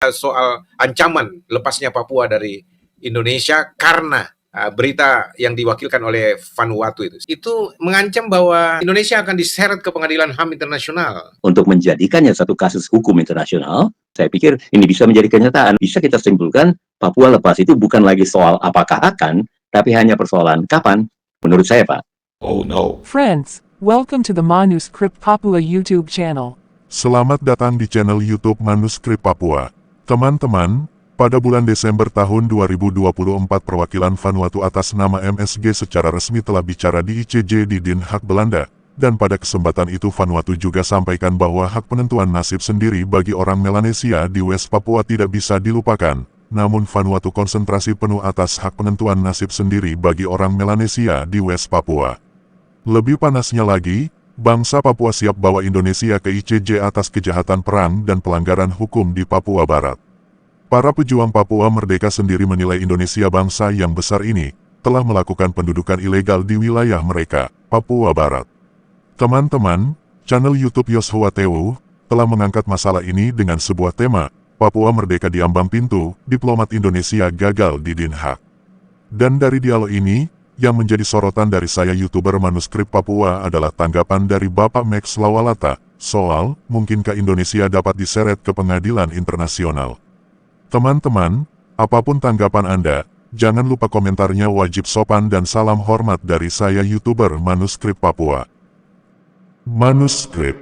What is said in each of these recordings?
soal ancaman lepasnya Papua dari Indonesia karena berita yang diwakilkan oleh Vanuatu itu mengancam bahwa Indonesia akan diseret ke pengadilan HAM internasional. Untuk menjadikannya satu kasus hukum internasional, saya pikir ini bisa menjadi kenyataan. Bisa kita simpulkan Papua lepas itu bukan lagi soal apakah akan, tapi hanya persoalan kapan, menurut saya, Pak. Oh no. Friends, welcome to the Manuscript Papua YouTube channel. Selamat datang di channel YouTube Manuskrip Papua. Teman-teman, pada bulan Desember tahun 2024 perwakilan Vanuatu atas nama MSG secara resmi telah bicara di ICJ di Den Haag, Belanda. Dan pada kesempatan itu Vanuatu juga sampaikan bahwa hak penentuan nasib sendiri bagi orang Melanesia di West Papua tidak bisa dilupakan. Namun Vanuatu konsentrasi penuh atas hak penentuan nasib sendiri bagi orang Melanesia di West Papua. Lebih panasnya lagi, bangsa Papua siap bawa Indonesia ke ICJ atas kejahatan perang dan pelanggaran hukum di Papua Barat. Para pejuang Papua Merdeka sendiri menilai Indonesia bangsa yang besar ini telah melakukan pendudukan ilegal di wilayah mereka, Papua Barat. Teman-teman, channel YouTube Yoshua Tewu telah mengangkat masalah ini dengan sebuah tema, Papua Merdeka di Ambang Pintu, diplomat Indonesia gagal di Den Haag. Dan dari dialog ini, yang menjadi sorotan dari saya YouTuber Manuskrip Papua adalah tanggapan dari Bapak Max Lawalata, soal, mungkinkah Indonesia dapat diseret ke pengadilan internasional. Teman-teman, apapun tanggapan Anda, jangan lupa komentarnya wajib sopan dan salam hormat dari saya YouTuber Manuskrip Papua. Manuskrip.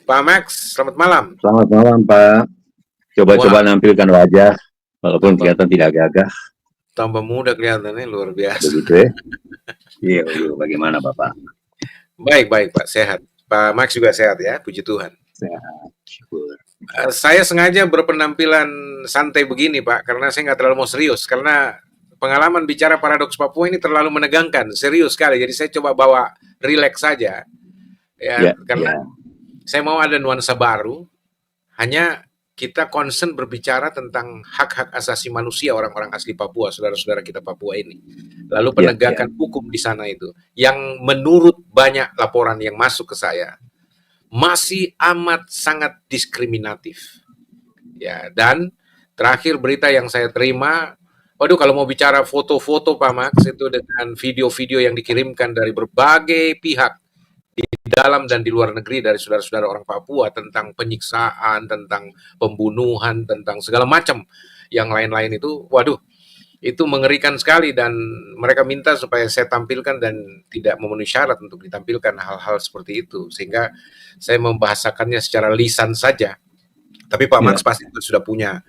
Pak Max, selamat malam. Selamat malam, Pak. Coba-coba nampilkan wajah, walaupun kelihatan tidak gagah. Tambah muda kelihatannya, luar biasa. Begitu ya? Iya, bagaimana Bapak? Baik, Pak, sehat. Pak Max juga sehat ya, puji Tuhan. Sehat, syukur. Saya sengaja berpenampilan santai begini, Pak, karena saya nggak terlalu mau serius, karena pengalaman bicara Paradoks Papua ini terlalu menegangkan, serius sekali, jadi saya coba bawa rileks saja. Karena saya mau ada nuansa baru, hanya kita concern berbicara tentang hak-hak asasi manusia orang-orang asli Papua, saudara-saudara kita Papua ini. Lalu penegakan hukum di sana itu, yang menurut banyak laporan yang masuk ke saya, masih amat sangat diskriminatif. Ya, dan terakhir berita yang saya terima, waduh kalau mau bicara foto-foto Pak Max itu dengan video-video yang dikirimkan dari berbagai pihak, di dalam dan di luar negeri dari saudara-saudara orang Papua tentang penyiksaan, tentang pembunuhan, tentang segala macam yang lain-lain itu, waduh, itu mengerikan sekali dan mereka minta supaya saya tampilkan dan tidak memenuhi syarat untuk ditampilkan hal-hal seperti itu, sehingga saya membahasakannya secara lisan saja. Tapi Pak Max pasti sudah punya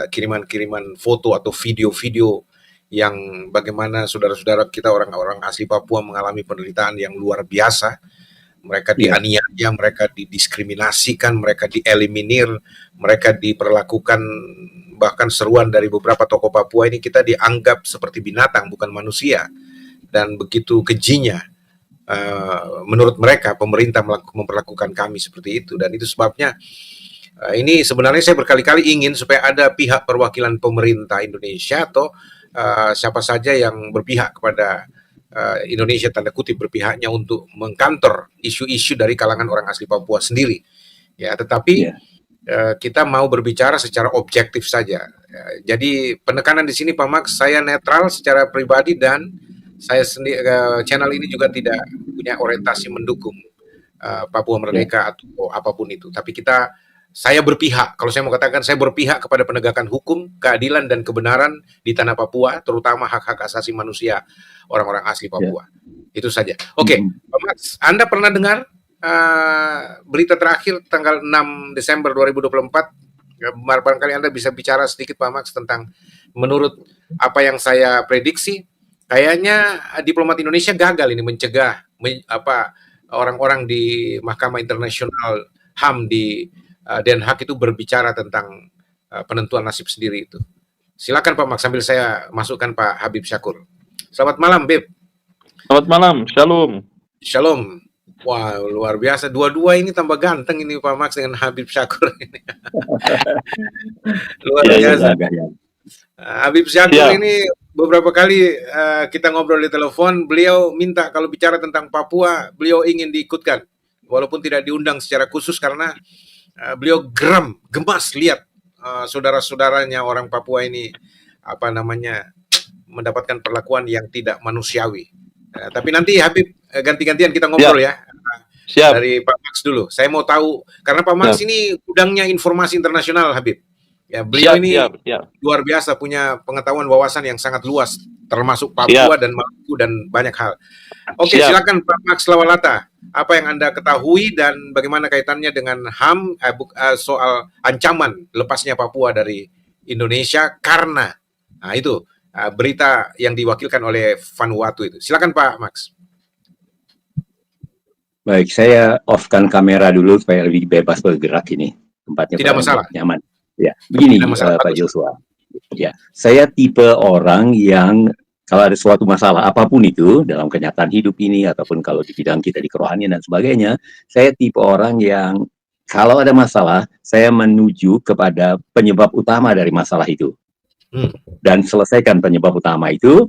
kiriman-kiriman foto atau video-video yang bagaimana saudara-saudara kita orang-orang asli Papua mengalami penderitaan yang luar biasa. Mereka dianiaya, mereka didiskriminasikan, mereka dieliminir, mereka diperlakukan, bahkan seruan dari beberapa tokoh Papua ini, kita dianggap seperti binatang, bukan manusia. Dan begitu kejinya, menurut mereka, pemerintah memperlakukan kami seperti itu. Dan itu sebabnya, ini sebenarnya saya berkali-kali ingin supaya ada pihak perwakilan pemerintah Indonesia atau siapa saja yang berpihak kepada Indonesia, tanda kutip berpihaknya, untuk mengkantor isu-isu dari kalangan orang asli Papua sendiri. Ya, tetapi kita mau berbicara secara objektif saja. Jadi penekanan di sini Pak Max, saya netral secara pribadi dan saya sendiri, channel ini juga tidak punya orientasi mendukung Papua Merdeka atau apapun itu. Tapi saya berpihak, kalau saya mau katakan, saya berpihak kepada penegakan hukum, keadilan dan kebenaran di tanah Papua, terutama hak-hak asasi manusia orang-orang asli Papua. Itu saja. Oke, Pak Max, Anda pernah dengar berita terakhir tanggal 6 Desember 2024? Barangkali Anda bisa bicara sedikit Pak Max tentang, menurut apa yang saya prediksi, kayaknya diplomat Indonesia gagal ini mencegah orang-orang di Mahkamah Internasional HAM di Den Haag itu berbicara tentang penentuan nasib sendiri itu. Silakan Pak Max, sambil saya masukkan Pak Habib Syakur. Selamat malam, Bib. Selamat malam, shalom. Shalom. Wah, luar biasa. Dua-dua ini tambah ganteng ini Pak Max dengan Habib Syakur ini. Luar biasa. Habib Syakur ini beberapa kali kita ngobrol di telepon, beliau minta kalau bicara tentang Papua, beliau ingin diikutkan. Walaupun tidak diundang secara khusus karena beliau gemas lihat saudara-saudaranya orang Papua ini mendapatkan perlakuan yang tidak manusiawi. Tapi nanti Habib ganti-gantian kita ngobrol ya. Siap. Dari Pak Max dulu. Saya mau tahu karena Pak Max Siap. ini gudangnya informasi internasional, Habib. Ya, beliau Siap, ini siap, siap. luar biasa, punya pengetahuan wawasan yang sangat luas, termasuk Papua dan Maluku dan banyak hal. Oke, Siap. silakan Pak Max Lawalata. Apa yang Anda ketahui dan bagaimana kaitannya dengan HAM soal ancaman lepasnya Papua dari Indonesia karena itu berita yang diwakilkan oleh Vanuatu itu. Silakan Pak Max. Baik, saya off-kan kamera dulu supaya lebih bebas bergerak ini. Tempatnya Tidak masalah. nyaman. Ya, begini Pak Joshua. Ya, saya tipe orang yang kalau ada suatu masalah apapun itu dalam kenyataan hidup ini ataupun kalau di bidang kita di kerohanian dan sebagainya, saya tipe orang yang kalau ada masalah, saya menuju kepada penyebab utama dari masalah itu. Dan selesaikan penyebab utama itu,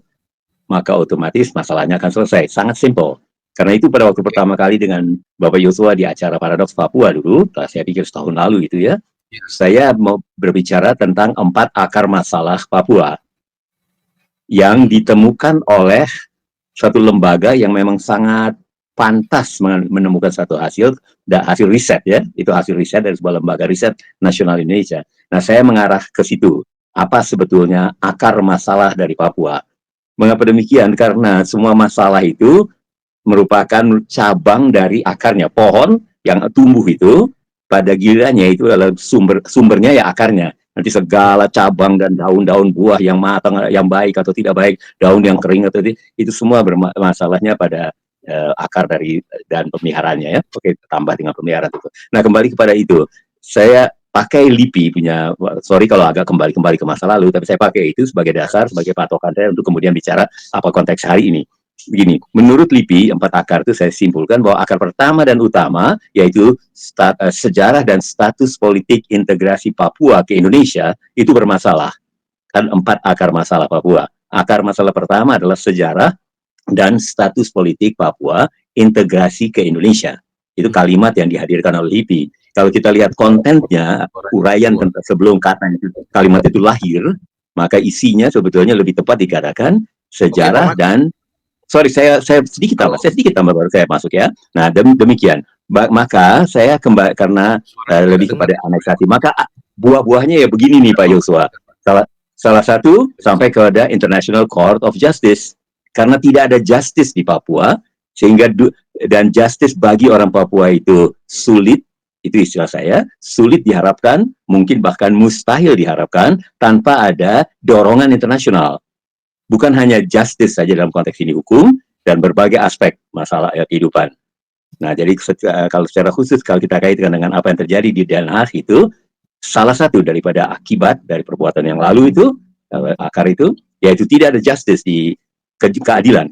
maka otomatis masalahnya akan selesai. Sangat simpel. Karena itu pada waktu pertama kali dengan Bapak Yosua di acara Paradoks Papua dulu, saya pikir setahun lalu itu ya, saya mau berbicara tentang 4 akar masalah Papua yang ditemukan oleh suatu lembaga yang memang sangat pantas menemukan satu hasil riset ya, itu hasil riset dari sebuah lembaga riset nasional Indonesia. Nah, saya mengarah ke situ. Apa sebetulnya akar masalah dari Papua? Mengapa demikian? Karena semua masalah itu merupakan cabang dari akarnya. Pohon yang tumbuh itu pada gilirannya itu adalah sumbernya ya akarnya. Nanti segala cabang dan daun-daun buah yang matang, yang baik atau tidak baik, daun yang kering atau tidak, itu semua bermasalahnya pada akar dari dan pemeliharaannya ya. Oke, tambah dengan pemeliharaan itu. Nah, kembali kepada itu, saya pakai LIPI punya, sorry kalau agak kembali ke masa lalu, tapi saya pakai itu sebagai dasar, sebagai patokan saya untuk kemudian bicara apa konteks hari ini. Begini, menurut LIPI 4 akar itu saya simpulkan bahwa akar pertama dan utama yaitu sejarah dan status politik integrasi Papua ke Indonesia itu bermasalah. Kan 4 akar masalah Papua. Akar masalah pertama adalah sejarah dan status politik Papua integrasi ke Indonesia. Itu kalimat yang dihadirkan oleh LIPI. Kalau kita lihat kontennya, uraian tentang sebelum kalimat itu lahir, maka isinya sebetulnya lebih tepat dikatakan sejarah dan saya sedikit tambah baru saya masuk ya. Nah, demikian. Maka saya kembali karena lebih kepada aneksasi. Maka buah-buahnya ya begini nih Pak Yosua. Salah satu sampai kepada International Court of Justice. Karena tidak ada justice di Papua, sehingga dan justice bagi orang Papua itu sulit, itu istilah saya, sulit diharapkan, mungkin bahkan mustahil diharapkan tanpa ada dorongan internasional. Bukan hanya justice saja dalam konteks ini hukum dan berbagai aspek masalah kehidupan. Nah, jadi kalau secara khusus kalau kita kaitkan dengan apa yang terjadi di Den Haag itu, salah satu daripada akibat dari perbuatan yang lalu itu, akar itu, yaitu tidak ada justice di keadilan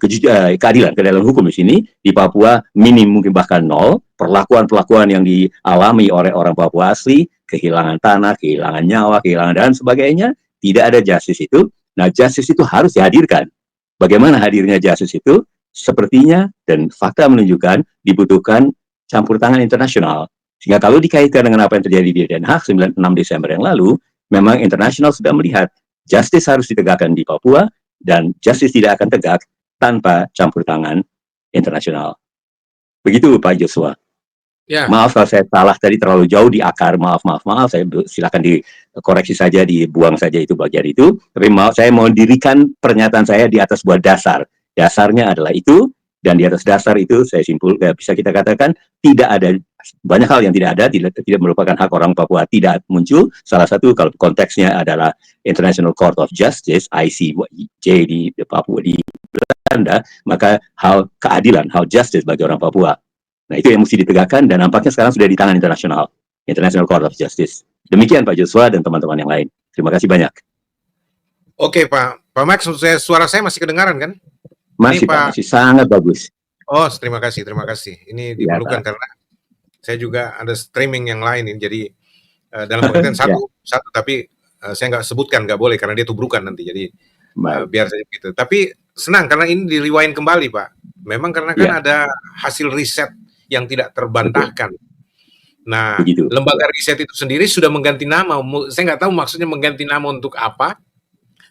ke dalam hukum di sini. Di Papua minim mungkin bahkan nol. Perlakuan yang dialami oleh orang Papua asli, kehilangan tanah, kehilangan nyawa, kehilangan dan sebagainya, tidak ada justice itu. Nah, justice itu harus dihadirkan. Bagaimana hadirnya justice itu? Sepertinya dan fakta menunjukkan dibutuhkan campur tangan internasional. Sehingga kalau dikaitkan dengan apa yang terjadi di Den Haag 6 Desember yang lalu, memang internasional sudah melihat justice harus ditegakkan di Papua dan justice tidak akan tegak tanpa campur tangan internasional. Begitu Pak Joshua. Ya. Maaf kalau saya salah tadi terlalu jauh di akar, maaf. Saya silakan dikoreksi saja, dibuang saja itu bagian itu. Tapi saya mau dirikan pernyataan saya di atas sebuah dasar. Dasarnya adalah itu, dan di atas dasar itu saya bisa kita katakan tidak ada banyak hal yang tidak merupakan hak orang Papua tidak muncul. Salah satu kalau konteksnya adalah International Court of Justice (ICJ) di Papua di Belanda, maka hal keadilan, hal justice bagi orang Papua. Nah, itu yang mesti ditegakkan dan nampaknya sekarang sudah di tangan internasional, International Court of Justice. Demikian Pak Joshua dan teman-teman yang lain. Terima kasih banyak. Oke Pak Max, suara saya masih kedengaran kan? Masih Pak, masih sangat bagus. Oh, terima kasih. Ini diperlukan karena saya juga ada streaming yang lain ini, jadi dalam pengertian satu, tapi saya nggak sebutkan, nggak boleh karena dia tubrukan nanti, jadi biar saja gitu. Tapi senang karena ini diriwain kembali Pak. Memang karena kan ada hasil riset yang tidak terbantahkan Nah, begitu. lembaga riset itu sendiri sudah mengganti nama. Saya nggak tahu maksudnya mengganti nama untuk apa.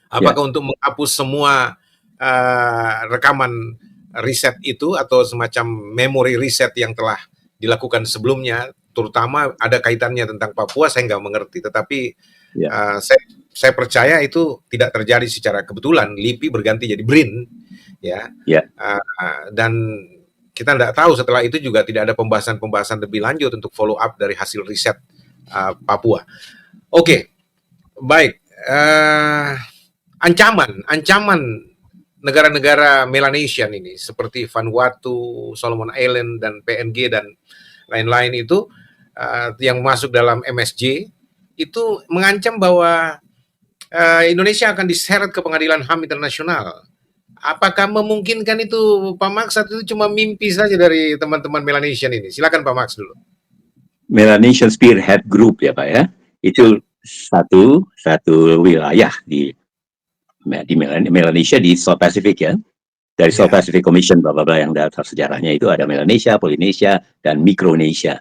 Ya, Apakah untuk menghapus semua rekaman riset itu atau semacam memori riset yang telah dilakukan sebelumnya, terutama ada kaitannya tentang Papua, saya nggak mengerti. Tetapi ya, saya percaya itu tidak terjadi secara kebetulan. LIPI berganti jadi BRIN, ya. ya. Dan kita tidak tahu setelah itu juga tidak ada pembahasan-pembahasan lebih lanjut untuk follow up dari hasil riset Papua. Oke, baik. Ancaman negara-negara Melanesian ini seperti Vanuatu, Solomon Island dan PNG dan lain-lain itu yang masuk dalam MSJ itu mengancam bahwa Indonesia akan diseret ke pengadilan HAM internasional. Apakah memungkinkan itu, Pak Max? Atau itu cuma mimpi saja dari teman-teman Melanesian ini? Silakan Pak Max dulu. Melanesian Spearhead Group ya Pak ya. Itu satu wilayah di Melanesia di South Pacific ya. Dari South Ya. Pacific Commission bla bla bla yang daftar sejarahnya itu ada Melanesia, Polinesia dan Micronesia.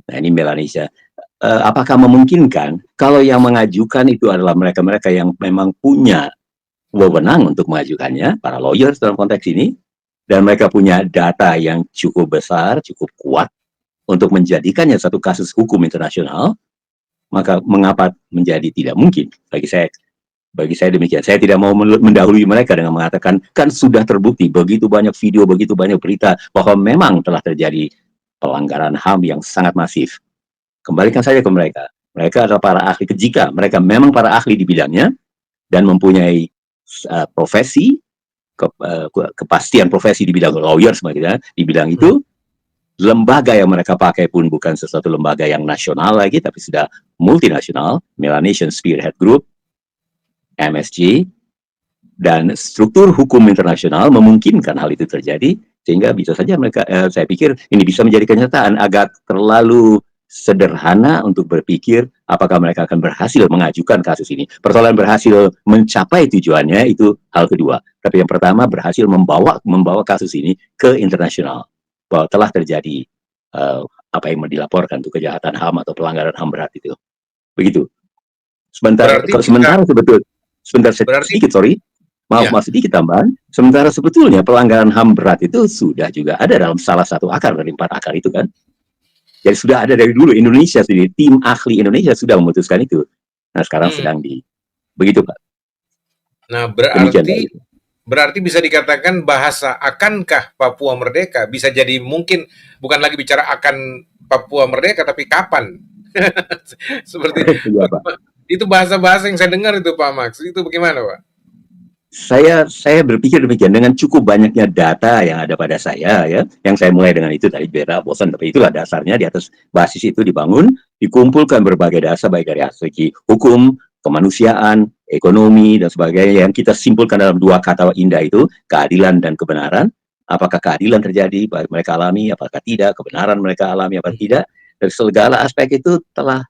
Nah, ini Melanesia. Apakah memungkinkan kalau yang mengajukan itu adalah mereka-mereka yang memang punya wewenang untuk mengajukannya, para lawyers dalam konteks ini, dan mereka punya data yang cukup besar, cukup kuat untuk menjadikannya satu kasus hukum internasional, maka mengapa menjadi tidak mungkin? Bagi saya demikian. Saya tidak mau mendahului mereka dengan mengatakan, kan sudah terbukti begitu banyak video, begitu banyak berita bahwa memang telah terjadi pelanggaran HAM yang sangat masif. Kembalikan saja ke mereka. Mereka adalah para ahli. Jika mereka memang para ahli di bidangnya dan mempunyai profesi, kepastian profesi di bidang lawyer sebagainya, di bidang itu, lembaga yang mereka pakai pun bukan sesuatu lembaga yang nasional lagi, tapi sudah multinasional, Melanesian Spearhead Group, MSG, dan struktur hukum internasional memungkinkan hal itu terjadi, sehingga bisa saja mereka, saya pikir ini bisa menjadi kenyataan. Agak terlalu sederhana untuk berpikir apakah mereka akan berhasil mengajukan kasus ini. Persoalan berhasil mencapai tujuannya itu hal kedua. Tapi yang pertama, berhasil membawa kasus ini ke internasional. Bahwa telah terjadi apa yang dilaporkan untuk kejahatan HAM atau pelanggaran HAM berat itu. Begitu. Sebentar sedikit, sorry. Maaf sedikit tambahan. Sementara sebetulnya pelanggaran HAM berat itu sudah juga ada dalam salah satu akar dari 4 akar itu kan. Jadi sudah ada dari dulu. Indonesia sendiri, tim ahli Indonesia sudah memutuskan itu. Nah sekarang sedang begitu Pak. Nah Demikian, berarti bisa dikatakan bahasa akankah Papua merdeka bisa jadi mungkin bukan lagi bicara akan Papua merdeka tapi kapan. Seperti ya, Pak. Itu bahasa-bahasa yang saya dengar itu Pak Max. Itu bagaimana Pak? Saya berpikir demikian dengan cukup banyaknya data yang ada pada saya ya, yang saya mulai dengan itu tadi beda bosan, tapi itulah dasarnya. Di atas basis itu dikumpulkan berbagai dasar baik dari segi hukum, kemanusiaan, ekonomi dan sebagainya yang kita simpulkan dalam 2 kata indah itu, keadilan dan kebenaran. Apakah keadilan terjadi mereka alami, apakah tidak, kebenaran mereka alami apa tidak. Dari segala aspek itu telah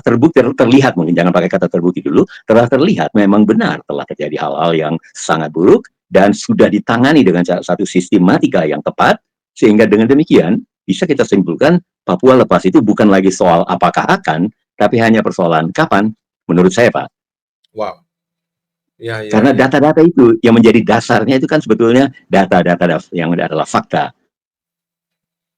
terbukti, terlihat, mungkin jangan pakai kata terbukti dulu, telah terlihat memang benar telah terjadi hal-hal yang sangat buruk dan sudah ditangani dengan satu sistematika yang tepat, sehingga dengan demikian bisa kita simpulkan Papua lepas itu bukan lagi soal apakah akan, tapi hanya persoalan kapan, menurut saya Pak. Wow. Karena data-data itu yang menjadi dasarnya itu kan sebetulnya data-data yang adalah fakta.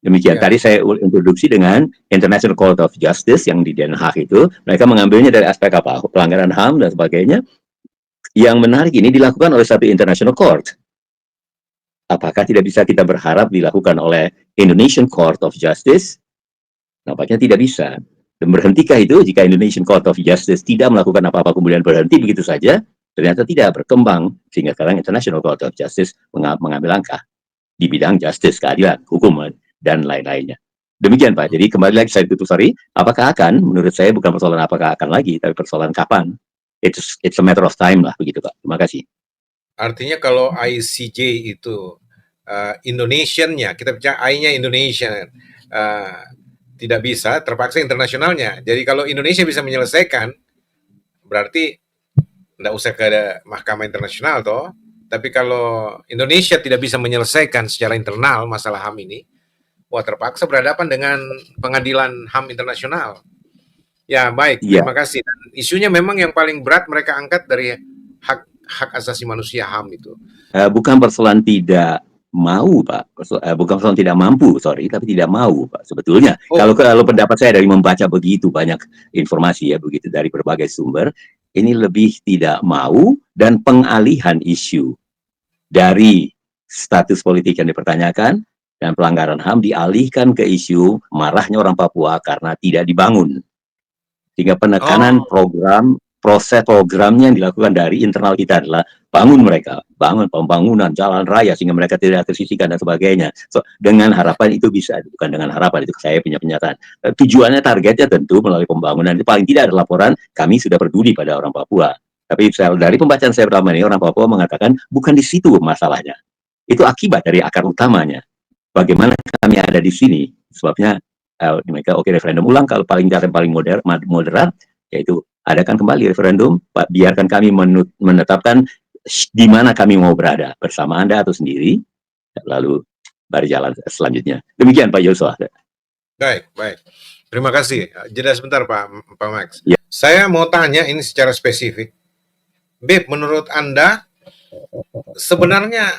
Demikian, tadi saya introduksi dengan International Court of Justice yang di Den Haag itu, mereka mengambilnya dari aspek apa? Pelanggaran HAM dan sebagainya. Yang menarik ini dilakukan oleh satu International Court. Apakah tidak bisa kita berharap dilakukan oleh Indonesian Court of Justice? Nampaknya tidak bisa. Dan berhentikah itu jika Indonesian Court of Justice tidak melakukan apa-apa kemudian berhenti begitu saja? Ternyata tidak berkembang, sehingga sekarang International Court of Justice mengambil langkah di bidang justice, keadilan, hukum, dan lain-lainnya. Demikian Pak. Jadi kembali lagi saya tutup, sorry. Apakah akan? Menurut saya bukan persoalan apakah akan lagi, tapi persoalan kapan. It's a matter of time lah, begitu Pak. Terima kasih. Artinya kalau ICJ itu Indonesian-nya, kita bicara I-nya Indonesia, tidak bisa, terpaksa internasionalnya. Jadi kalau Indonesia bisa menyelesaikan, berarti tidak usah ke mahkamah internasional toh. Tapi kalau Indonesia tidak bisa menyelesaikan secara internal masalah HAM ini, wah terpaksa berhadapan dengan pengadilan HAM internasional. Ya baik, Iya, terima kasih. Dan isunya memang yang paling berat mereka angkat dari hak hak asasi manusia HAM itu. bukan persoalan tidak mau, Pak. Bukan persoalan tidak mampu, sorry, tapi tidak mau, Pak. Sebetulnya, Oh, kalau pendapat saya dari membaca begitu banyak informasi ya, begitu dari berbagai sumber, ini lebih tidak mau dan pengalihan isu dari status politik yang dipertanyakan dan pelanggaran HAM dialihkan ke isu marahnya orang Papua karena tidak dibangun. Sehingga penekanan oh, proses programnya yang dilakukan dari internal kita adalah bangun mereka, bangun pembangunan jalan raya sehingga mereka tidak tersisihkan dan sebagainya. So, dengan harapan itu bisa, bukan dengan harapan, itu saya punya pernyataan. Tujuannya, targetnya tentu melalui pembangunan itu paling tidak ada laporan kami sudah peduli pada orang Papua. Tapi dari pembacaan saya pertama ini, orang Papua mengatakan bukan di situ masalahnya. Itu akibat dari akar utamanya. Bagaimana kami ada di sini, sebabnya mereka referendum ulang kalau paling moderat, yaitu adakan kembali referendum, biarkan kami menetapkan di mana kami mau berada, bersama Anda atau sendiri, lalu berjalan selanjutnya. Demikian Pak Yosua. baik, baik. Terima kasih. Jeda sebentar Pak Max. Ya. Saya mau tanya ini secara spesifik. Beb, menurut Anda sebenarnya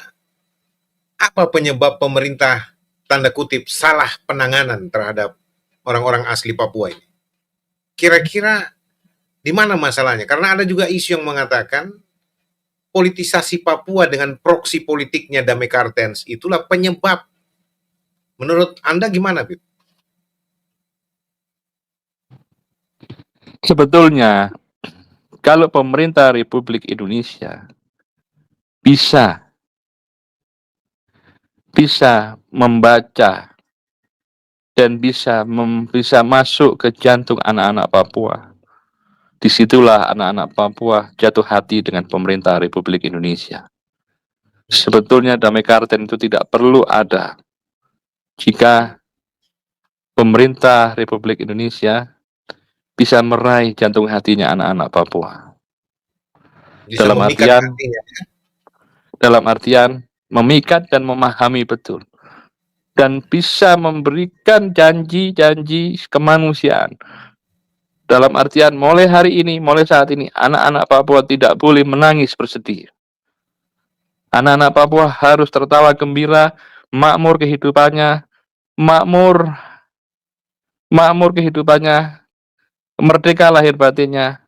apa penyebab pemerintah tanda kutip salah penanganan terhadap orang-orang asli Papua ini? Kira-kira di mana masalahnya? Karena ada juga isu yang mengatakan politisasi Papua dengan proksi politiknya Damai Kartens itulah penyebab. Menurut Anda gimana, Bib? Sebetulnya, kalau pemerintah Republik Indonesia bisa membaca dan bisa masuk ke jantung anak-anak Papua, disitulah anak-anak Papua jatuh hati dengan pemerintah Republik Indonesia. Sebetulnya Damai Karten itu tidak perlu ada jika pemerintah Republik Indonesia bisa meraih jantung hatinya anak-anak Papua. Bisa memikat hatinya. Dalam artian memikat dan memahami betul. Dan bisa memberikan janji-janji kemanusiaan. Dalam artian mulai hari ini, mulai saat ini, anak-anak Papua tidak boleh menangis bersedih. Anak-anak Papua harus tertawa gembira, makmur kehidupannya, makmur kehidupannya, merdeka lahir batinnya,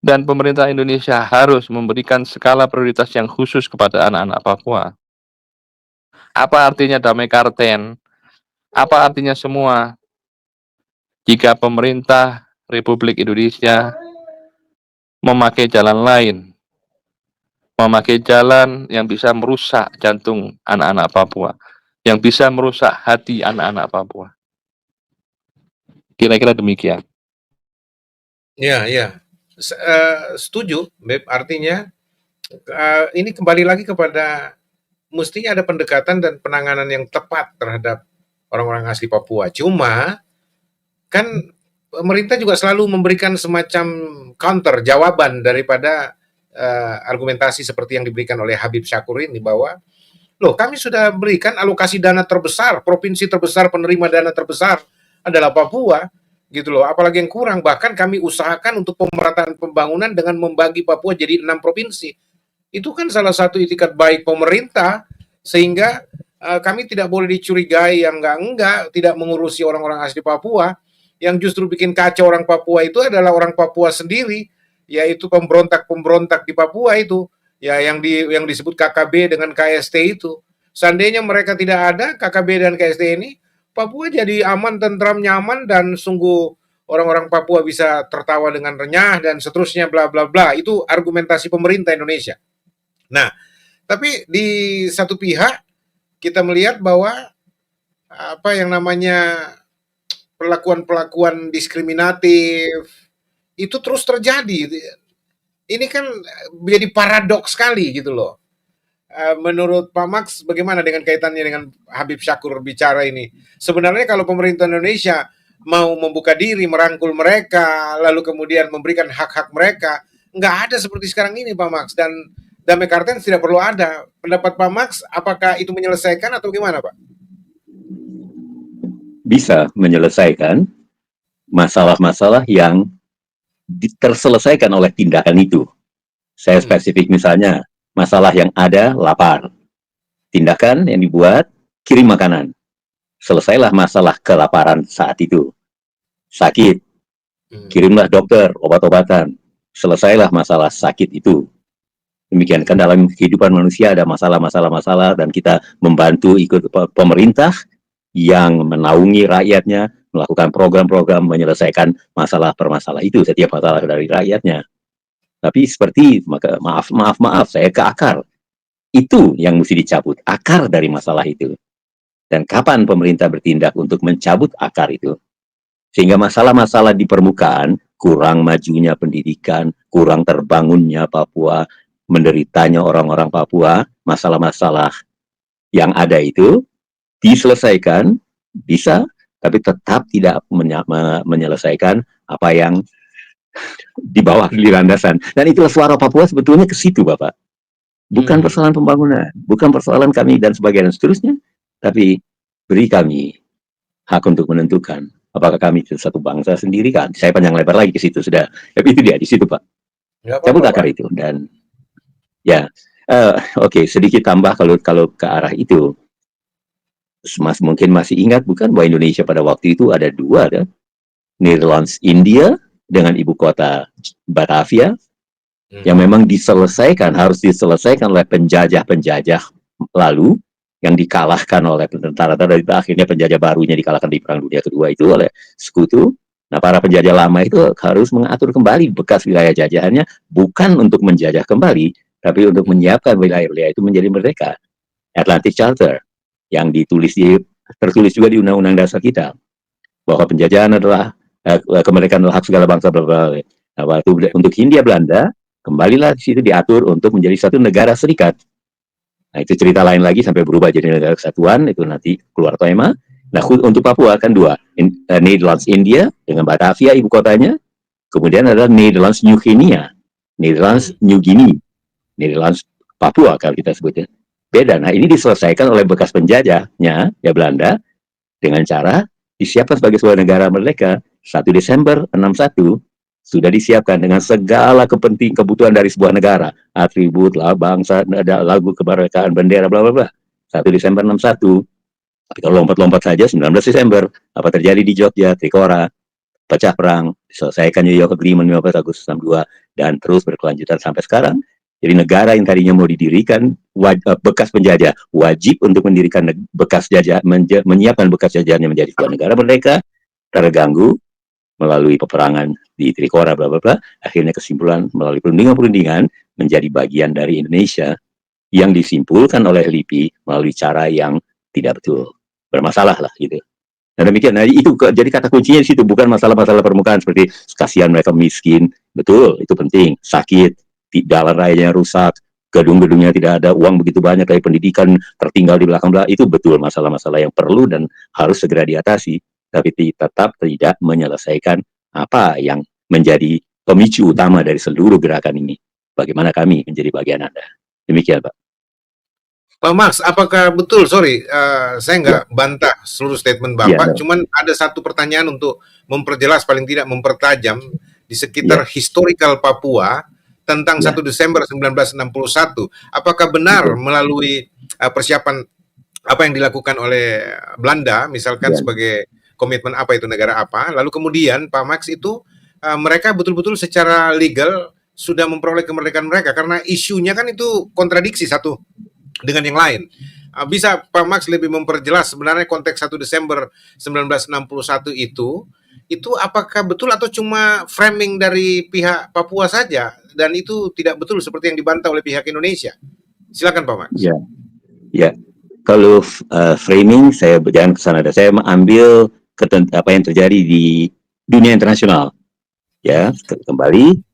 dan pemerintah Indonesia harus memberikan skala prioritas yang khusus kepada anak-anak Papua. Apa artinya Damai Karten? Apa artinya semua? Jika pemerintah Republik Indonesia memakai jalan lain, memakai jalan yang bisa merusak jantung anak-anak Papua, yang bisa merusak hati anak-anak Papua. Kira-kira demikian. Ya. Setuju, Beb. Artinya ini kembali lagi kepada mestinya ada pendekatan dan penanganan yang tepat terhadap orang-orang asli Papua. Cuma kan pemerintah juga selalu memberikan semacam counter jawaban daripada argumentasi seperti yang diberikan oleh Habib Syakur ini bahwa loh kami sudah berikan alokasi dana terbesar, provinsi terbesar penerima dana terbesar adalah Papua gitu loh, apalagi yang kurang, bahkan kami usahakan untuk pemerataan pembangunan dengan membagi Papua jadi 6 provinsi. Itu kan salah satu itikat baik pemerintah, sehingga kami tidak boleh dicurigai yang enggak tidak mengurusi orang-orang asli Papua. Yang justru bikin kacau orang Papua itu adalah orang Papua sendiri, yaitu pemberontak-pemberontak di Papua itu, ya yang disebut KKB dengan KST itu. Seandainya mereka tidak ada KKB dan KST ini, Papua jadi aman, tentram, nyaman, dan sungguh orang-orang Papua bisa tertawa dengan renyah dan seterusnya bla bla bla. Itu argumentasi pemerintah Indonesia. Nah, tapi di satu pihak kita melihat bahwa apa yang namanya perlakuan-perlakuan diskriminatif itu terus terjadi. Ini kan menjadi paradoks sekali gitu loh. Menurut Pak Max, bagaimana dengan kaitannya dengan Habib Syakur bicara ini? Sebenarnya kalau pemerintah Indonesia mau membuka diri, merangkul mereka, lalu kemudian memberikan hak-hak mereka, nggak ada seperti sekarang ini Pak Max. Dan Damai Kartens tidak perlu ada. Pendapat Pak Max, apakah itu menyelesaikan atau gimana Pak? bisa menyelesaikan masalah-masalah yang terselesaikan oleh tindakan itu. Saya spesifik misalnya, masalah yang ada lapar. Tindakan yang dibuat, kirim makanan. Selesailah masalah kelaparan saat itu. Sakit, kirimlah dokter, obat-obatan. Selesailah masalah sakit itu. Demikian kan dalam kehidupan manusia ada masalah-masalah dan kita membantu ikut pemerintah yang menaungi rakyatnya, melakukan program-program menyelesaikan masalah-permasalah itu, setiap masalah dari rakyatnya. Tapi seperti, maka maaf, saya ke akar. Itu yang mesti dicabut, akar dari masalah itu. Dan kapan pemerintah bertindak untuk mencabut akar itu? Sehingga masalah-masalah di permukaan, kurang majunya pendidikan, kurang terbangunnya Papua, menderitanya orang-orang Papua, masalah-masalah yang ada itu diselesaikan, bisa, tapi tetap tidak menyelesaikan apa yang di bawah di landasan. Dan itulah suara Papua sebetulnya ke situ, Bapak. Bukan persoalan pembangunan, bukan persoalan kami dan sebagainya dan seterusnya, tapi beri kami hak untuk menentukan apakah kami itu satu bangsa sendiri kan. Saya panjang lebar lagi ke situ sudah. Tapi itu dia di situ, Pak. Cabut akar itu dan ya, oke, sedikit tambah kalau ke arah itu. Mungkin masih ingat bukan bahwa Indonesia pada waktu itu ada dua, kan? Netherlands India dengan ibu kota Batavia yang memang harus diselesaikan oleh penjajah-penjajah lalu yang dikalahkan oleh tentara dan akhirnya penjajah barunya dikalahkan di Perang Dunia Kedua itu oleh sekutu. Nah, para penjajah lama itu harus mengatur kembali bekas wilayah jajahannya bukan untuk menjajah kembali, tapi untuk menyiapkan wilayah-wilayah itu menjadi merdeka. Atlantic Charter yang tertulis juga di Undang-Undang Dasar kita bahwa penjajahan adalah kemerdekaan adalah hak segala bangsa. Nah, waktu untuk Hindia Belanda kembalilah di situ diatur untuk menjadi satu negara serikat. Nah, itu cerita lain lagi sampai berubah jadi negara kesatuan, itu nanti keluar tema. Nah, untuk Papua kan dua, Netherlands India dengan Batavia ibu kotanya, kemudian ada Netherlands New Guinea, Netherlands New Guinea, Netherlands Papua kalau kita sebutnya. Beda. Nah, ini diselesaikan oleh bekas penjajahnya, ya Belanda, dengan cara disiapkan sebagai sebuah negara merdeka 1 Desember 61 sudah disiapkan dengan segala kebutuhan dari sebuah negara, atribut, bangsa, ada lagu kemerdekaan, bendera, bla bla bla. 1 Desember 61. Tapi kalau lompat-lompat saja 19 Desember, apa terjadi di Jogja, Trikora, pecah perang, diselesaikan New York Agreement 15 Agustus 62 dan terus berkelanjutan sampai sekarang. Jadi negara yang tadinya mau didirikan bekas penjajah wajib untuk mendirikan bekas jajah, menyiapkan bekas jajahnya menjadi sebuah negara merdeka, terganggu melalui peperangan di Trikora, bla bla bla. Akhirnya kesimpulan melalui perundingan menjadi bagian dari Indonesia yang disimpulkan oleh LIPI melalui cara yang tidak betul, bermasalah lah gitu. Nah demikian, nah itu jadi kata kuncinya di situ, bukan masalah-masalah permukaan seperti kasihan mereka miskin, betul itu penting, sakit, jalan rayanya rusak, gedung-gedungnya tidak ada, uang begitu banyak, kayak pendidikan tertinggal di belakang, itu betul masalah-masalah yang perlu dan harus segera diatasi, tapi tetap tidak menyelesaikan apa yang menjadi pemicu utama dari seluruh gerakan ini. Bagaimana kami menjadi bagian Anda. Demikian, Pak. Pak Max, apakah betul, saya nggak bantah seluruh statement Bapak, cuman ada satu pertanyaan untuk memperjelas, paling tidak mempertajam di sekitar historical Papua tentang 1 Desember 1961. Apakah benar melalui persiapan apa yang dilakukan oleh Belanda, misalkan sebagai komitmen apa itu negara apa, lalu kemudian Pak Max itu mereka betul-betul secara legal sudah memperoleh kemerdekaan mereka, karena isunya kan itu kontradiksi satu dengan yang lain. Bisa Pak Max lebih memperjelas sebenarnya konteks 1 Desember 1961 itu apakah betul atau cuma framing dari pihak Papua saja dan itu tidak betul seperti yang dibantah oleh pihak Indonesia? Silakan Pak Max. Ya. Kalau framing saya jangan ke sana. Saya mengambil apa yang terjadi di dunia internasional. Ya, kembali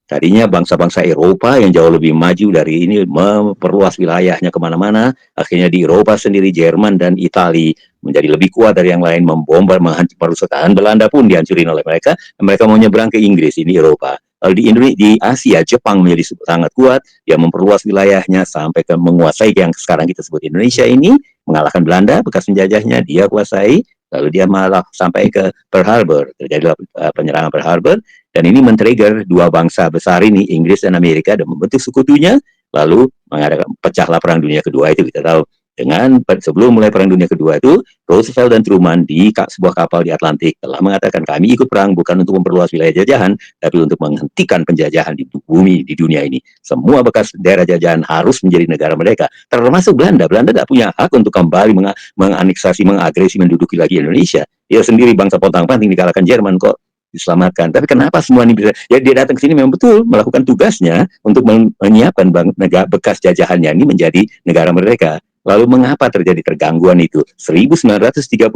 tadinya bangsa-bangsa Eropa yang jauh lebih maju dari ini memperluas wilayahnya kemana-mana. Akhirnya di Eropa sendiri, Jerman dan Italia menjadi lebih kuat dari yang lain, membombar, menghancur perusatan. Belanda pun dihancurin oleh mereka. Mereka mau nyebrang ke Inggris, ini Eropa. Lalu di Asia, Jepang menjadi sangat kuat. Dia memperluas wilayahnya sampai ke menguasai yang sekarang kita sebut Indonesia ini, mengalahkan Belanda, bekas penjajahnya, dia kuasai. Lalu dia malah sampai ke Pearl Harbor, terjadilah penyerangan Pearl Harbor, dan ini men-trigger dua bangsa besar ini, Inggris dan Amerika, dan membentuk sekutunya, lalu mengadakan pecahlah Perang Dunia Kedua itu kita tahu. Dengan sebelum mulai Perang Dunia Kedua itu, Roosevelt dan Truman di sebuah kapal di Atlantik telah mengatakan kami ikut perang bukan untuk memperluas wilayah jajahan, tapi untuk menghentikan penjajahan di bumi di dunia ini. Semua bekas daerah jajahan harus menjadi negara mereka, termasuk Belanda. Belanda tidak punya hak untuk kembali menganeksasi, mengagresi, menduduki lagi Indonesia. Dia sendiri bangsa pontang-panting dikalahkan Jerman kok diselamatkan. Tapi kenapa semua ini bisa? Ya dia datang ke sini memang betul melakukan tugasnya untuk menyiapkan negara bekas jajahannya ini menjadi negara mereka. Lalu mengapa terjadi tergangguan itu? 1936,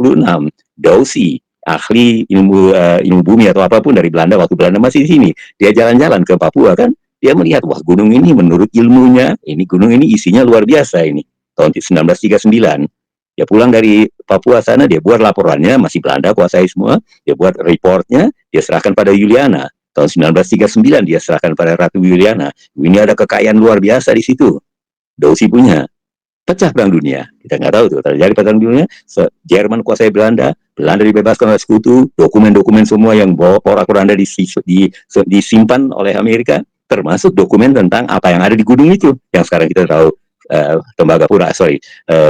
Dawsey, ahli ilmu bumi atau apapun dari Belanda, waktu Belanda masih di sini, dia jalan-jalan ke Papua kan, dia melihat, wah gunung ini menurut ilmunya, ini gunung ini isinya luar biasa ini. Tahun 1939, dia pulang dari Papua sana, dia buat laporannya, masih Belanda kuasai semua, dia buat reportnya, dia serahkan pada Juliana. Tahun 1939 dia serahkan pada Ratu Juliana. Ini ada kekayaan luar biasa di situ. Dawsey punya. Pecah Perang Dunia, kita nggak tahu tuh terjadi Perang Dunia, Jerman kuasai Belanda, Belanda dibebaskan oleh sekutu, dokumen-dokumen semua yang bawa porak-poranda disimpan oleh Amerika, termasuk dokumen tentang apa yang ada di gunung itu, yang sekarang kita tahu Tembagapura,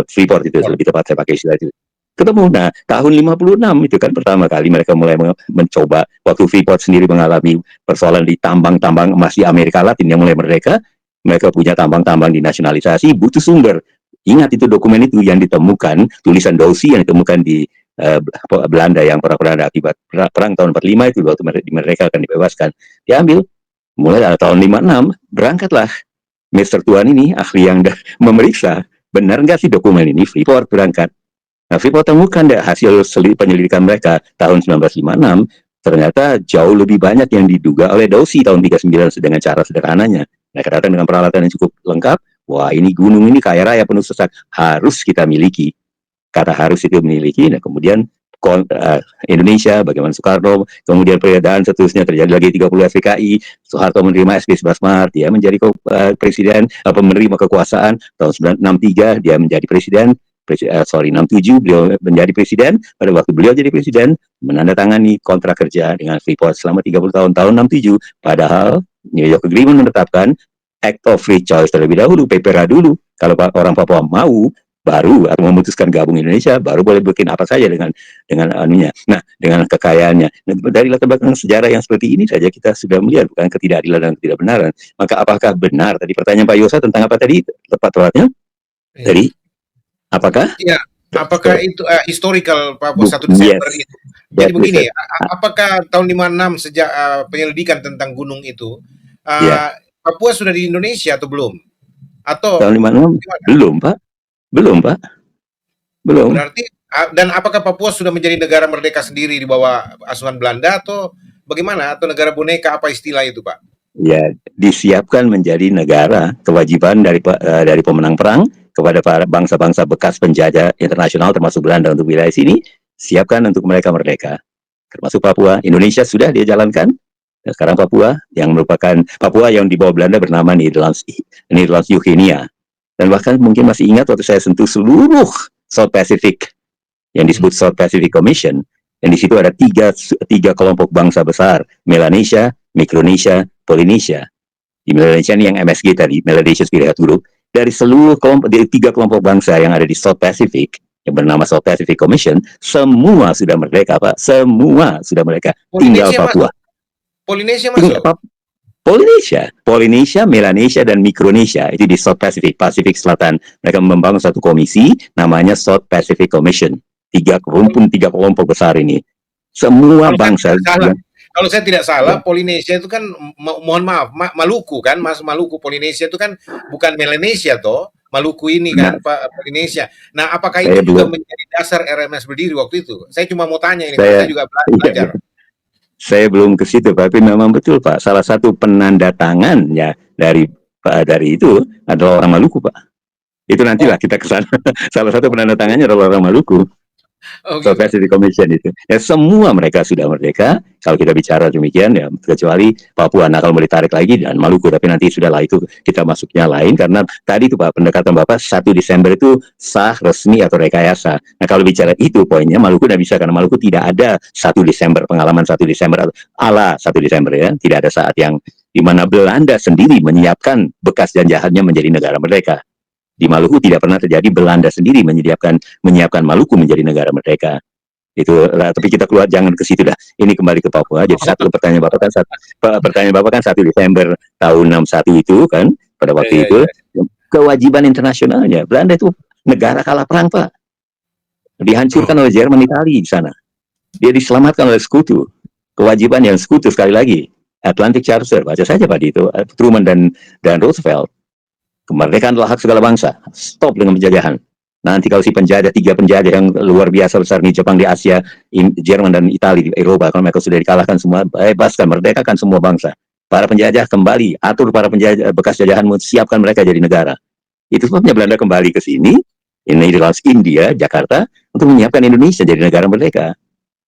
Freeport itu lebih tepat saya pakai istilah itu. Ketemu, nah tahun 56 itu kan pertama kali mereka mulai mencoba, waktu Freeport sendiri mengalami persoalan di tambang-tambang emas di Amerika Latin yang mulai merdeka, mereka punya tambang-tambang dinasionalisasi, butuh sumber. Ingat itu dokumen itu yang ditemukan, tulisan Dawsey yang ditemukan di Belanda yang perang akibat perang tahun 45 itu waktu mereka akan dibebaskan. Diambil mulai dari tahun 56, berangkatlah Mr. Tuan ini, ahli yang memeriksa, benar nggak sih dokumen ini, Freeport berangkat. Nah, Freeport temukan deh hasil penyelidikan mereka tahun 1956, ternyata jauh lebih banyak yang diduga oleh Dawsey tahun 39 dengan cara sederhananya. Mereka datang dengan peralatan yang cukup lengkap. Wah, ini gunung ini kaya raya penuh sesak, harus kita miliki. Kata harus itu miliki. Nah, kemudian Indonesia, bagaimana Soekarno, kemudian perbedaan seterusnya terjadi lagi 30 SPKI, Soeharto menerima SP 11 Maret, dia menjadi presiden, menerima kekuasaan, tahun 1963 dia menjadi presiden, 67 beliau menjadi presiden, pada waktu beliau jadi presiden, menandatangani kontrak kerja dengan Freeport selama 30 tahun, tahun 67, padahal New York Agreement menetapkan Act of Free Choice terlebih dahulu, PPRA dulu, kalau orang Papua mau, baru atau memutuskan gabung Indonesia, baru boleh bikin apa saja dengan anunya. Nah, dengan kekayaannya. Nah, dari latar belakang sejarah yang seperti ini saja kita sudah melihat bukan ketidakadilan dan ketidakbenaran. Maka apakah benar tadi pertanyaan Pak Yosa tentang apa tadi tepat-tepatnya? Tadi apakah? Ya, apakah itu historical Papua 1 Desember Yes. itu? Jadi begini, apakah tahun 56 sejak penyelidikan tentang gunung itu, Papua sudah di Indonesia atau belum? Atau tahun 56 belum, Pak. Belum, Pak. Belum. Berarti dan apakah Papua sudah menjadi negara merdeka sendiri di bawah asuhan Belanda atau bagaimana? Atau negara boneka, apa istilah itu, Pak? Ya, disiapkan menjadi negara, kewajiban dari pemenang perang kepada para bangsa-bangsa bekas penjajah internasional termasuk Belanda untuk wilayah sini, siapkan untuk mereka merdeka. Termasuk Papua. Indonesia sudah dia jalankan. Sekarang Papua yang merupakan Papua yang di bawah Belanda bernama Nederlands Eugenia. Dan bahkan mungkin masih ingat waktu saya sentuh seluruh South Pacific yang disebut South Pacific Commission, yang di situ ada tiga kelompok bangsa besar, Melanesia, Micronesia, Polynesia. Di Melanesia ini yang MSG tadi, Melanesian Spirit Group, dari seluruh dari tiga kelompok bangsa yang ada di South Pacific yang bernama South Pacific Commission, semua sudah merdeka, Pak. Semua sudah merdeka. Tinggal Papua. Polynesia masuk. Polynesia, Melanesia, dan Micronesia itu di South Pacific, Pasifik Selatan. Mereka membangun satu komisi namanya South Pacific Commission. Tiga kelompok besar ini. Semua bangsa. Kalau saya tidak salah, Polynesia itu kan, mohon maaf, Maluku kan, Maluku. Polynesia itu kan bukan Melanesia toh, Maluku ini kan, Pak Polynesia. Nah, apakah itu juga menjadi dasar RMS berdiri waktu itu? Saya cuma mau tanya ini, saya juga belajar. Saya belum ke situ, tapi memang betul, Pak. Salah satu penandatangannya dari itu adalah orang Maluku, Pak. Itu nantilah kita ke sana. Salah satu penandatangannya adalah orang Maluku. Oh gitu. Pacific Commission itu. Ya semua mereka sudah merdeka. Kalau kita bicara demikian ya kecuali Papua. Nah kalau mau ditarik lagi dan Maluku, tapi nanti sudahlah itu kita masuknya lain karena tadi itu Pak pendekatan Bapak 1 Desember itu sah, resmi atau rekayasa. Nah kalau bicara itu poinnya Maluku tidak bisa karena Maluku tidak ada 1 Desember pengalaman 1 Desember ala 1 Desember ya. Tidak ada saat yang di mana Belanda sendiri menyiapkan bekas dan jahatnya menjadi negara merdeka. Di Maluku tidak pernah terjadi Belanda sendiri menyiapkan Maluku menjadi negara merdeka. Itu lah, tapi kita keluar jangan ke situ dah. Ini kembali ke Papua. Jadi satu pertanyaan Bapak kan 1 Desember tahun 61 itu kan pada waktu Iya, itu iya. kewajiban internasionalnya. Belanda itu negara kalah perang, Pak. Dihancurkan oleh Jerman Italia di sana. Dia diselamatkan oleh sekutu. Kewajiban yang sekutu sekali lagi. Atlantic Charter, baca saja Pak itu Truman dan Roosevelt. Kemerdekaan adalah hak segala bangsa. Stop dengan penjajahan. Nanti kalau si penjajah, 3 penjajah yang luar biasa besar di Jepang, di Asia, Jerman dan Italia, di Eropa, kalau mereka sudah dikalahkan semua, bebaskan, merdekakan semua bangsa. Para penjajah kembali, atur para penjajah bekas jajahanmu, siapkan mereka jadi negara. Itu sebabnya Belanda kembali ke sini, ini di laut India, Jakarta, untuk menyiapkan Indonesia jadi negara merdeka.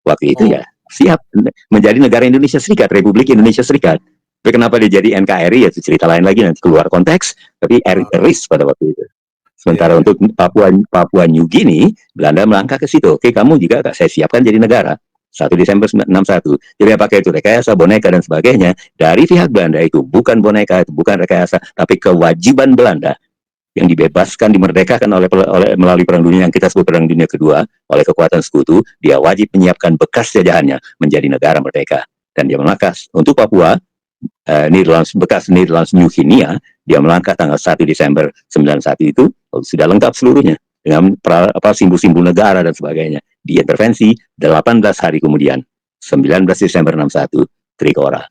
Waktu itu ya siap menjadi negara Indonesia Serikat, Republik Indonesia Serikat. Tapi kenapa dia jadi NKRI ya itu cerita lain lagi nanti keluar konteks. Tapi RIS pada waktu itu. Sementara untuk Papua New Guinea, Belanda melangkah ke situ. Oke, kamu juga saya siapkan jadi negara. 1 Desember 61. Jadi apakah itu rekayasa, boneka dan sebagainya dari pihak Belanda itu bukan boneka, itu bukan rekayasa, tapi kewajiban Belanda yang dibebaskan, dimerdekakan melalui Perang Dunia yang kita sebut Perang Dunia Kedua oleh kekuatan sekutu. Dia wajib menyiapkan bekas jajahannya menjadi negara merdeka. Dan dia melangkah untuk Papua. Bekas Netherlands New Guinea, dia melangkah tanggal 1 Desember 91 itu sudah lengkap seluruhnya dengan simbol-simbol negara dan sebagainya. Diintervensi 18 hari kemudian 19 Desember 61 Trikora.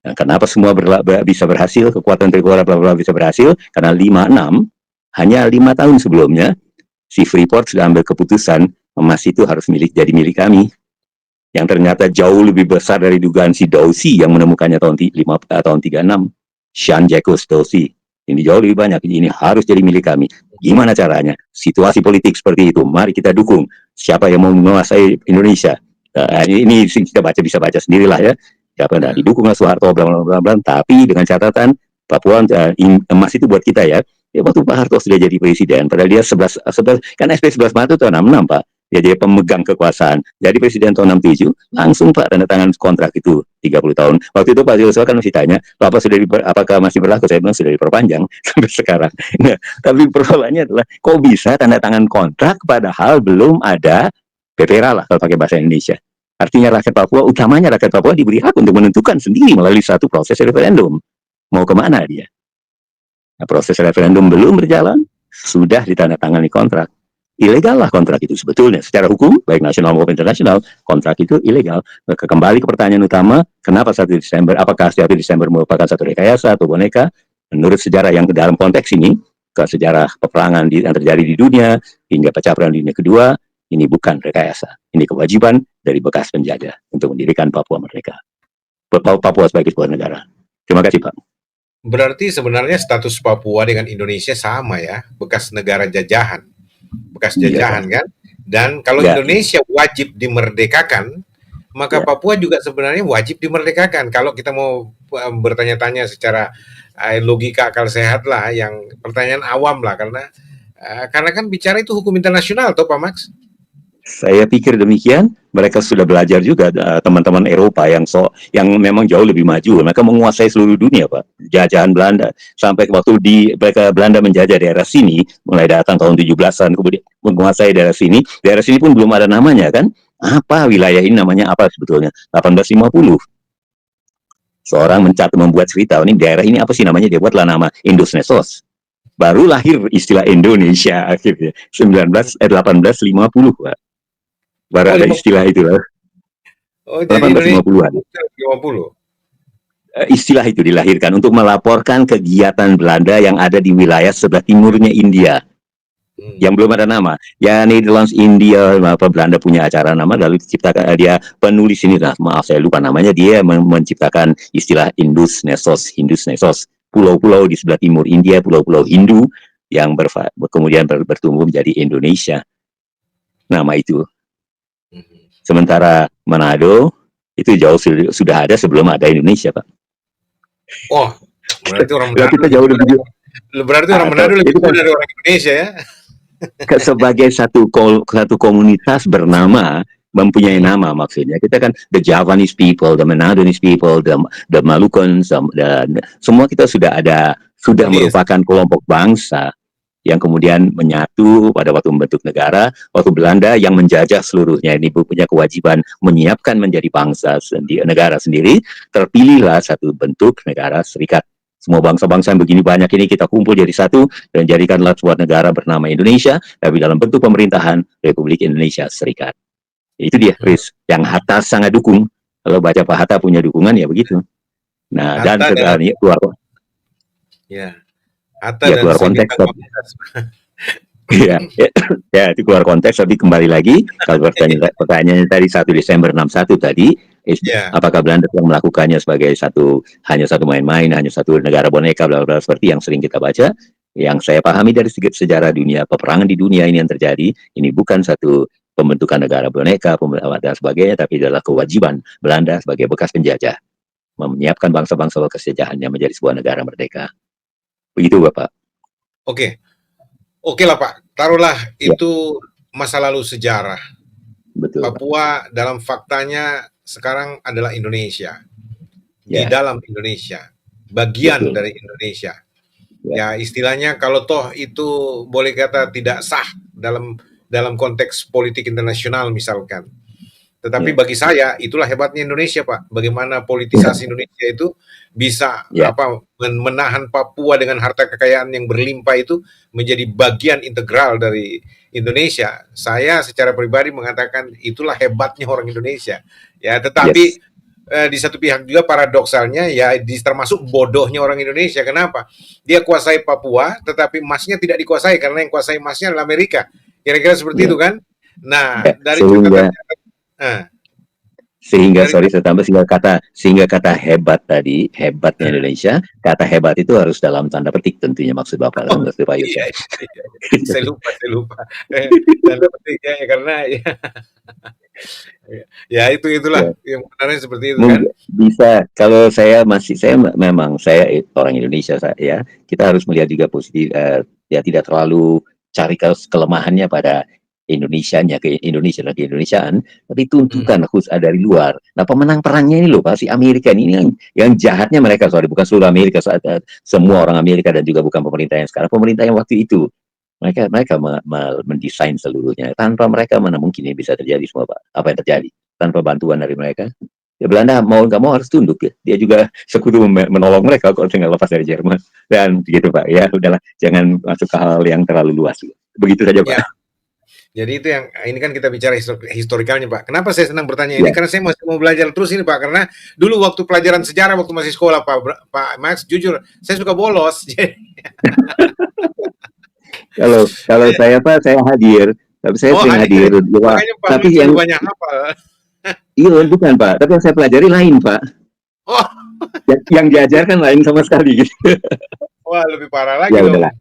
Nah, kenapa semua bisa berhasil, kekuatan Trikora bisa berhasil? Karena 56 hanya 5 tahun sebelumnya si Freeport sudah ambil keputusan emas itu harus jadi milik kami. Yang ternyata jauh lebih besar dari dugaan si Dawsey yang menemukannya tahun 36. Jean Jacques Dawsey. Ini jauh lebih banyak. Ini harus jadi milik kami. Gimana caranya? Situasi politik seperti itu. Mari kita dukung. Siapa yang mau menguasai Indonesia? Ini kita bisa baca sendirilah ya. Siapa yang didukung Soeharto, bla bla bla. Tapi dengan catatan Papua emas itu buat kita ya. Ya waktu Pak Harto sudah jadi presiden. Padahal dia 11 kan SP 11 Maret itu 66 Pak. Dia jadi pemegang kekuasaan. Jadi presiden tahun 67, langsung Pak tanda tangan kontrak itu 30 tahun. Waktu itu Pak Joshua kan masih tanya, apakah masih berlaku? Saya bilang sudah diperpanjang sampai sekarang. Nah, tapi persoalannya adalah, kok bisa tanda tangan kontrak padahal belum ada PPRA lah kalau pakai bahasa Indonesia. Artinya rakyat Papua, utamanya rakyat Papua diberi hak untuk menentukan sendiri melalui satu proses referendum. Mau kemana dia? Nah, proses referendum belum berjalan, sudah ditandatangani kontrak. Ilegal lah kontrak itu sebetulnya. Secara hukum, baik nasional maupun internasional, kontrak itu ilegal. Kembali ke pertanyaan utama, kenapa 1 Desember? Apakah 1 Desember merupakan satu rekayasa atau boneka? Menurut sejarah yang dalam konteks ini, ke sejarah peperangan yang terjadi di dunia, hingga pecah Perang Dunia Kedua, ini bukan rekayasa. Ini kewajiban dari bekas penjajah untuk mendirikan Papua merdeka. Papua sebagai sebuah negara. Terima kasih Pak. Berarti sebenarnya status Papua dengan Indonesia sama ya, bekas negara jajahan. Bekas jajahan kan, dan kalau Indonesia wajib dimerdekakan, maka Papua juga sebenarnya wajib dimerdekakan. Kalau kita mau bertanya-tanya secara logika akal sehat lah, yang pertanyaan awam lah, karena kan bicara itu hukum internasional toh Pak Max. Saya pikir demikian. Mereka sudah belajar juga teman-teman Eropa yang memang jauh lebih maju. Mereka menguasai seluruh dunia, Pak. Jajahan Belanda sampai waktu Belanda menjajah daerah sini, mulai datang tahun 17-an, kemudian menguasai daerah sini. Daerah sini pun belum ada namanya kan? Apa wilayah ini namanya apa sebetulnya? 1850. Seorang membuat cerita, ini daerah ini apa sih namanya? Dia buatlah nama Indusnesos. Baru lahir istilah Indonesia akhirnya 1850, Pak. Baru ada istilah itu lah. Oh, jadi 1850-an. 50. Istilah itu dilahirkan untuk melaporkan kegiatan Belanda yang ada di wilayah sebelah timurnya India. Yang belum ada nama. Ya Netherlands India, Belanda punya acara nama, lalu diciptakan dia penulis ini, maaf saya lupa namanya, dia menciptakan istilah Indusnesos. Pulau-pulau di sebelah timur India, pulau-pulau Hindu yang kemudian bertumbuh menjadi Indonesia. nama itu. Mhm. Sementara Manado itu jauh sudah ada sebelum ada Indonesia, Pak. Oh, berarti orang Lah Manado kita lebih jauh tua lebih dari berarti orang Manado lebih itu tua kan dari orang Indonesia ya? sebagai satu komunitas bernama, mempunyai Mhm. nama, maksudnya kita kan the Javanese people, the Manadonese people, the Malucans, dan semua kita sudah Yes. merupakan kelompok bangsa yang kemudian menyatu pada waktu membentuk negara. Waktu Belanda yang menjajah seluruhnya ini punya kewajiban menyiapkan menjadi bangsa negara sendiri, terpilihlah satu bentuk negara serikat. Semua bangsa-bangsa yang begini banyak ini kita kumpul jadi satu dan jadikanlah sebuah negara bernama Indonesia, tapi dalam bentuk pemerintahan Republik Indonesia Serikat. Itu dia, Mhm. Chris, yang Hatta sangat dukung. Kalau baca Pak Hatta punya dukungan ya begitu. Nah, dan Hatta dengan ini keluar ya, Hatta dan keluar si konteks. bintang Pamungkas. Iya, ya, itu keluar konteks, tapi kembali lagi, kalau pertanyaannya tadi 1 Desember 61 tadi, Ya, apakah Belanda telah melakukannya sebagai hanya satu main-main, hanya satu negara boneka, bla bla seperti yang sering kita baca. Yang saya pahami dari segi sejarah dunia, peperangan di dunia ini yang terjadi, ini bukan satu pembentukan negara boneka, dan sebagainya, tapi adalah kewajiban Belanda sebagai bekas penjajah, menyiapkan bangsa-bangsa bekas jajahannya menjadi sebuah negara merdeka. Begitu, Bapak. oke. Oke lah Pak, taruhlah Ya, itu masa lalu sejarah. betul, Pak. Papua dalam faktanya sekarang adalah Indonesia. Di Ya, dalam Indonesia, bagian betul. dari Indonesia. Ya, Ya istilahnya kalau toh itu boleh kata tidak sah dalam konteks politik internasional misalkan. Tetapi ya, bagi saya itulah hebatnya Indonesia, Pak. Bagaimana politisasi Indonesia itu bisa ya. menahan Papua dengan harta kekayaan yang berlimpah itu menjadi bagian integral dari Indonesia. Saya secara pribadi mengatakan itulah hebatnya orang Indonesia. Ya, tetapi Yes. di satu pihak juga paradoksalnya ya termasuk bodohnya orang Indonesia. Kenapa? Dia kuasai Papua, tetapi emasnya tidak dikuasai karena yang kuasai emasnya adalah Amerika. Kira-kira seperti Ya, itu kan? Nah, ya. dari Sehingga catatan Nah, sehingga dari sorry saya tambah, sehingga kata hebat tadi, hebatnya Indonesia, kata hebat itu harus dalam tanda petik tentunya, maksud Bapak, oh maksud Pak iya, Yusuf. iya, saya lupa. Tanda petiknya ya karena ya, ya itulah Ya, yang benarnya seperti itu kan. mungkin bisa, kalau memang saya orang Indonesia, ya, kita harus melihat juga positif, ya tidak terlalu cari kelemahannya pada Indonesianya, ke Indonesia dan keindonesiaan, tapi Hmm. tuntutan khusus dari luar. Nah, pemenang perangnya ini loh, pasti Amerika ini yang jahatnya mereka, sorry, bukan seluruh Amerika, semua orang Amerika dan juga bukan pemerintah yang sekarang, pemerintah yang waktu itu. Mereka mendesain seluruhnya. Tanpa mereka mana mungkin ini bisa terjadi semua, Pak. Apa yang terjadi? Tanpa bantuan dari mereka. Ya Belanda mau nggak mau harus tunduk ya. Dia juga sekutu menolong mereka kalau tinggal lepas dari Jerman. Dan begitu Pak. Ya udahlah, jangan masuk ke hal yang terlalu luas. Begitu saja Pak. Ya, jadi itu yang ini kan kita bicara historikalnya Pak. Kenapa saya senang bertanya ini? Ya. Karena saya masih mau belajar terus ini Pak. Karena dulu waktu pelajaran sejarah waktu masih sekolah Pak Max, jujur saya suka bolos. Kalau saya Pak, saya hadir. Tapi saya Oh sering hadir, hadir. Ya, makanya Pak tapi Max yang lebih banyak hafal. iya bukan Pak. Tapi yang saya pelajari lain Pak. Oh, Yang diajarkan lain sama sekali. wah lebih parah lagi Ya dong. udahlah.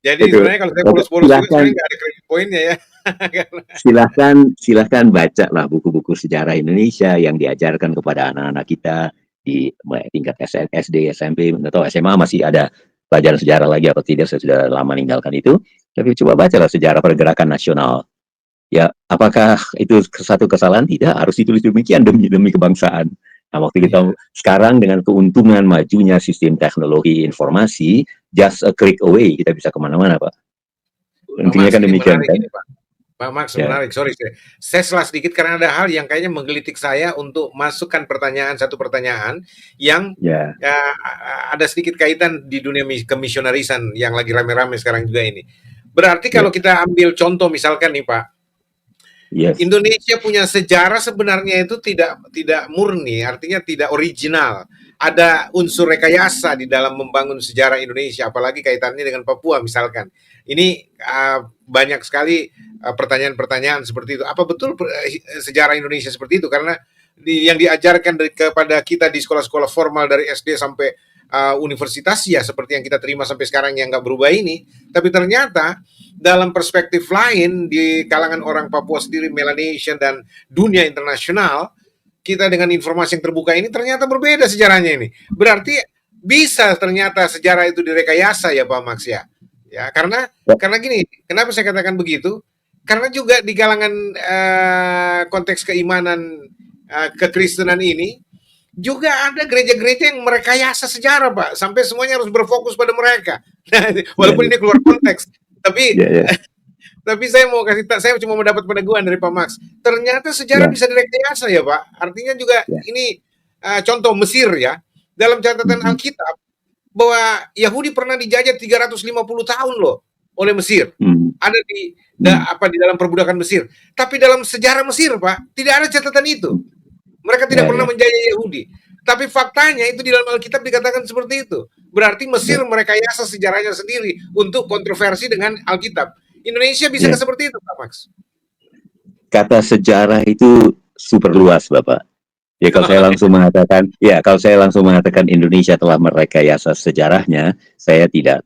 Jadi Itu. sebenarnya kalau saya Oke, bolos-bolos juga silahkan sebenarnya nggak ada kredit poinnya ya. silahkan baca lah buku-buku sejarah Indonesia yang diajarkan kepada anak-anak kita di tingkat SD, SMP, atau SMA masih ada pelajaran sejarah lagi atau tidak, saya sudah lama meninggalkan itu. Tapi coba bacalah sejarah pergerakan nasional. Ya, apakah itu satu kesalahan? Tidak, harus ditulis demikian demi kebangsaan. Nah, waktu kita Iya. sekarang dengan keuntungan majunya sistem teknologi informasi, just a click away kita bisa kemana-mana, Pak. Pak Intinya Max, kan ini demikian menarik kan? ini Pak. Pak Max, Ya, menarik. Sorry, saya salah sedikit karena ada hal yang kayaknya menggelitik saya untuk masukkan satu pertanyaan yang ya, ya, ada sedikit kaitan di dunia kemisionarisan yang lagi rame-rame sekarang juga ini. Berarti ya, kalau kita ambil contoh misalkan nih Pak, yes, Indonesia punya sejarah sebenarnya itu tidak murni, artinya tidak original. Ada unsur rekayasa di dalam membangun sejarah Indonesia, apalagi kaitannya dengan Papua misalkan. Ini banyak sekali pertanyaan-pertanyaan seperti itu. Apa betul sejarah Indonesia seperti itu? Karena yang diajarkan kepada kita di sekolah-sekolah formal dari SD sampai universitas ya seperti yang kita terima sampai sekarang yang nggak berubah ini. Tapi ternyata dalam perspektif lain di kalangan orang Papua sendiri, Melanesian dan dunia internasional, kita dengan informasi yang terbuka ini ternyata berbeda sejarahnya ini. Berarti bisa ternyata sejarah itu direkayasa ya Pak Max ya. Ya, karena gini, kenapa saya katakan begitu? Karena juga di kalangan konteks keimanan kekristenan ini juga ada gereja-gereja yang merekayasa sejarah, Pak, sampai semuanya harus berfokus pada mereka. Walaupun ini keluar konteks, tapi tapi saya cuma mau dapat peneguhan dari Pak Max. Ternyata sejarah bisa direkayasa ya, Pak. Artinya juga ini contoh Mesir ya. Dalam catatan Alkitab bahwa Yahudi pernah dijajah 350 tahun loh oleh Mesir. Ada di dalam perbudakan Mesir. Tapi dalam sejarah Mesir, Pak, tidak ada catatan itu. Mereka tidak pernah menjajah Yahudi. Tapi faktanya itu di dalam Alkitab dikatakan seperti itu. Berarti Mesir merekayasa sejarahnya sendiri untuk kontroversi dengan Alkitab. Indonesia bisa seperti itu, Pak Max? Kata sejarah itu super luas, Bapak. Ya kalau saya langsung mengatakan Indonesia telah merekayasa sejarahnya, saya tidak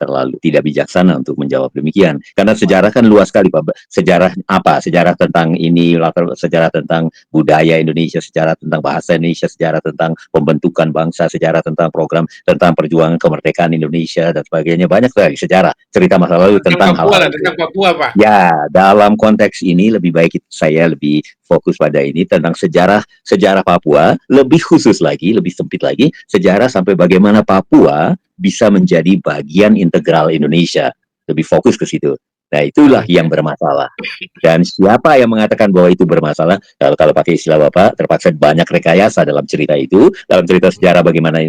bijaksana untuk menjawab demikian. Karena sejarah kan luas sekali, Pak. Sejarah apa? Sejarah tentang ini, sejarah tentang budaya Indonesia, sejarah tentang bahasa Indonesia, sejarah tentang pembentukan bangsa, sejarah tentang program, tentang perjuangan kemerdekaan Indonesia dan sebagainya. Banyak sekali sejarah, cerita masa lalu tentang hal-hal tentang Papua, Pak. Ya, dalam konteks ini lebih baik saya lebih fokus pada ini tentang sejarah Papua, lebih khusus lagi, lebih sempit lagi, sejarah sampai bagaimana Papua bisa menjadi bagian integral Indonesia. Lebih fokus ke situ. Nah, itulah yang bermasalah. Dan siapa yang mengatakan bahwa itu bermasalah? Kalau pakai istilah Bapak, terpaksa banyak rekayasa dalam cerita itu, dalam cerita sejarah bagaimana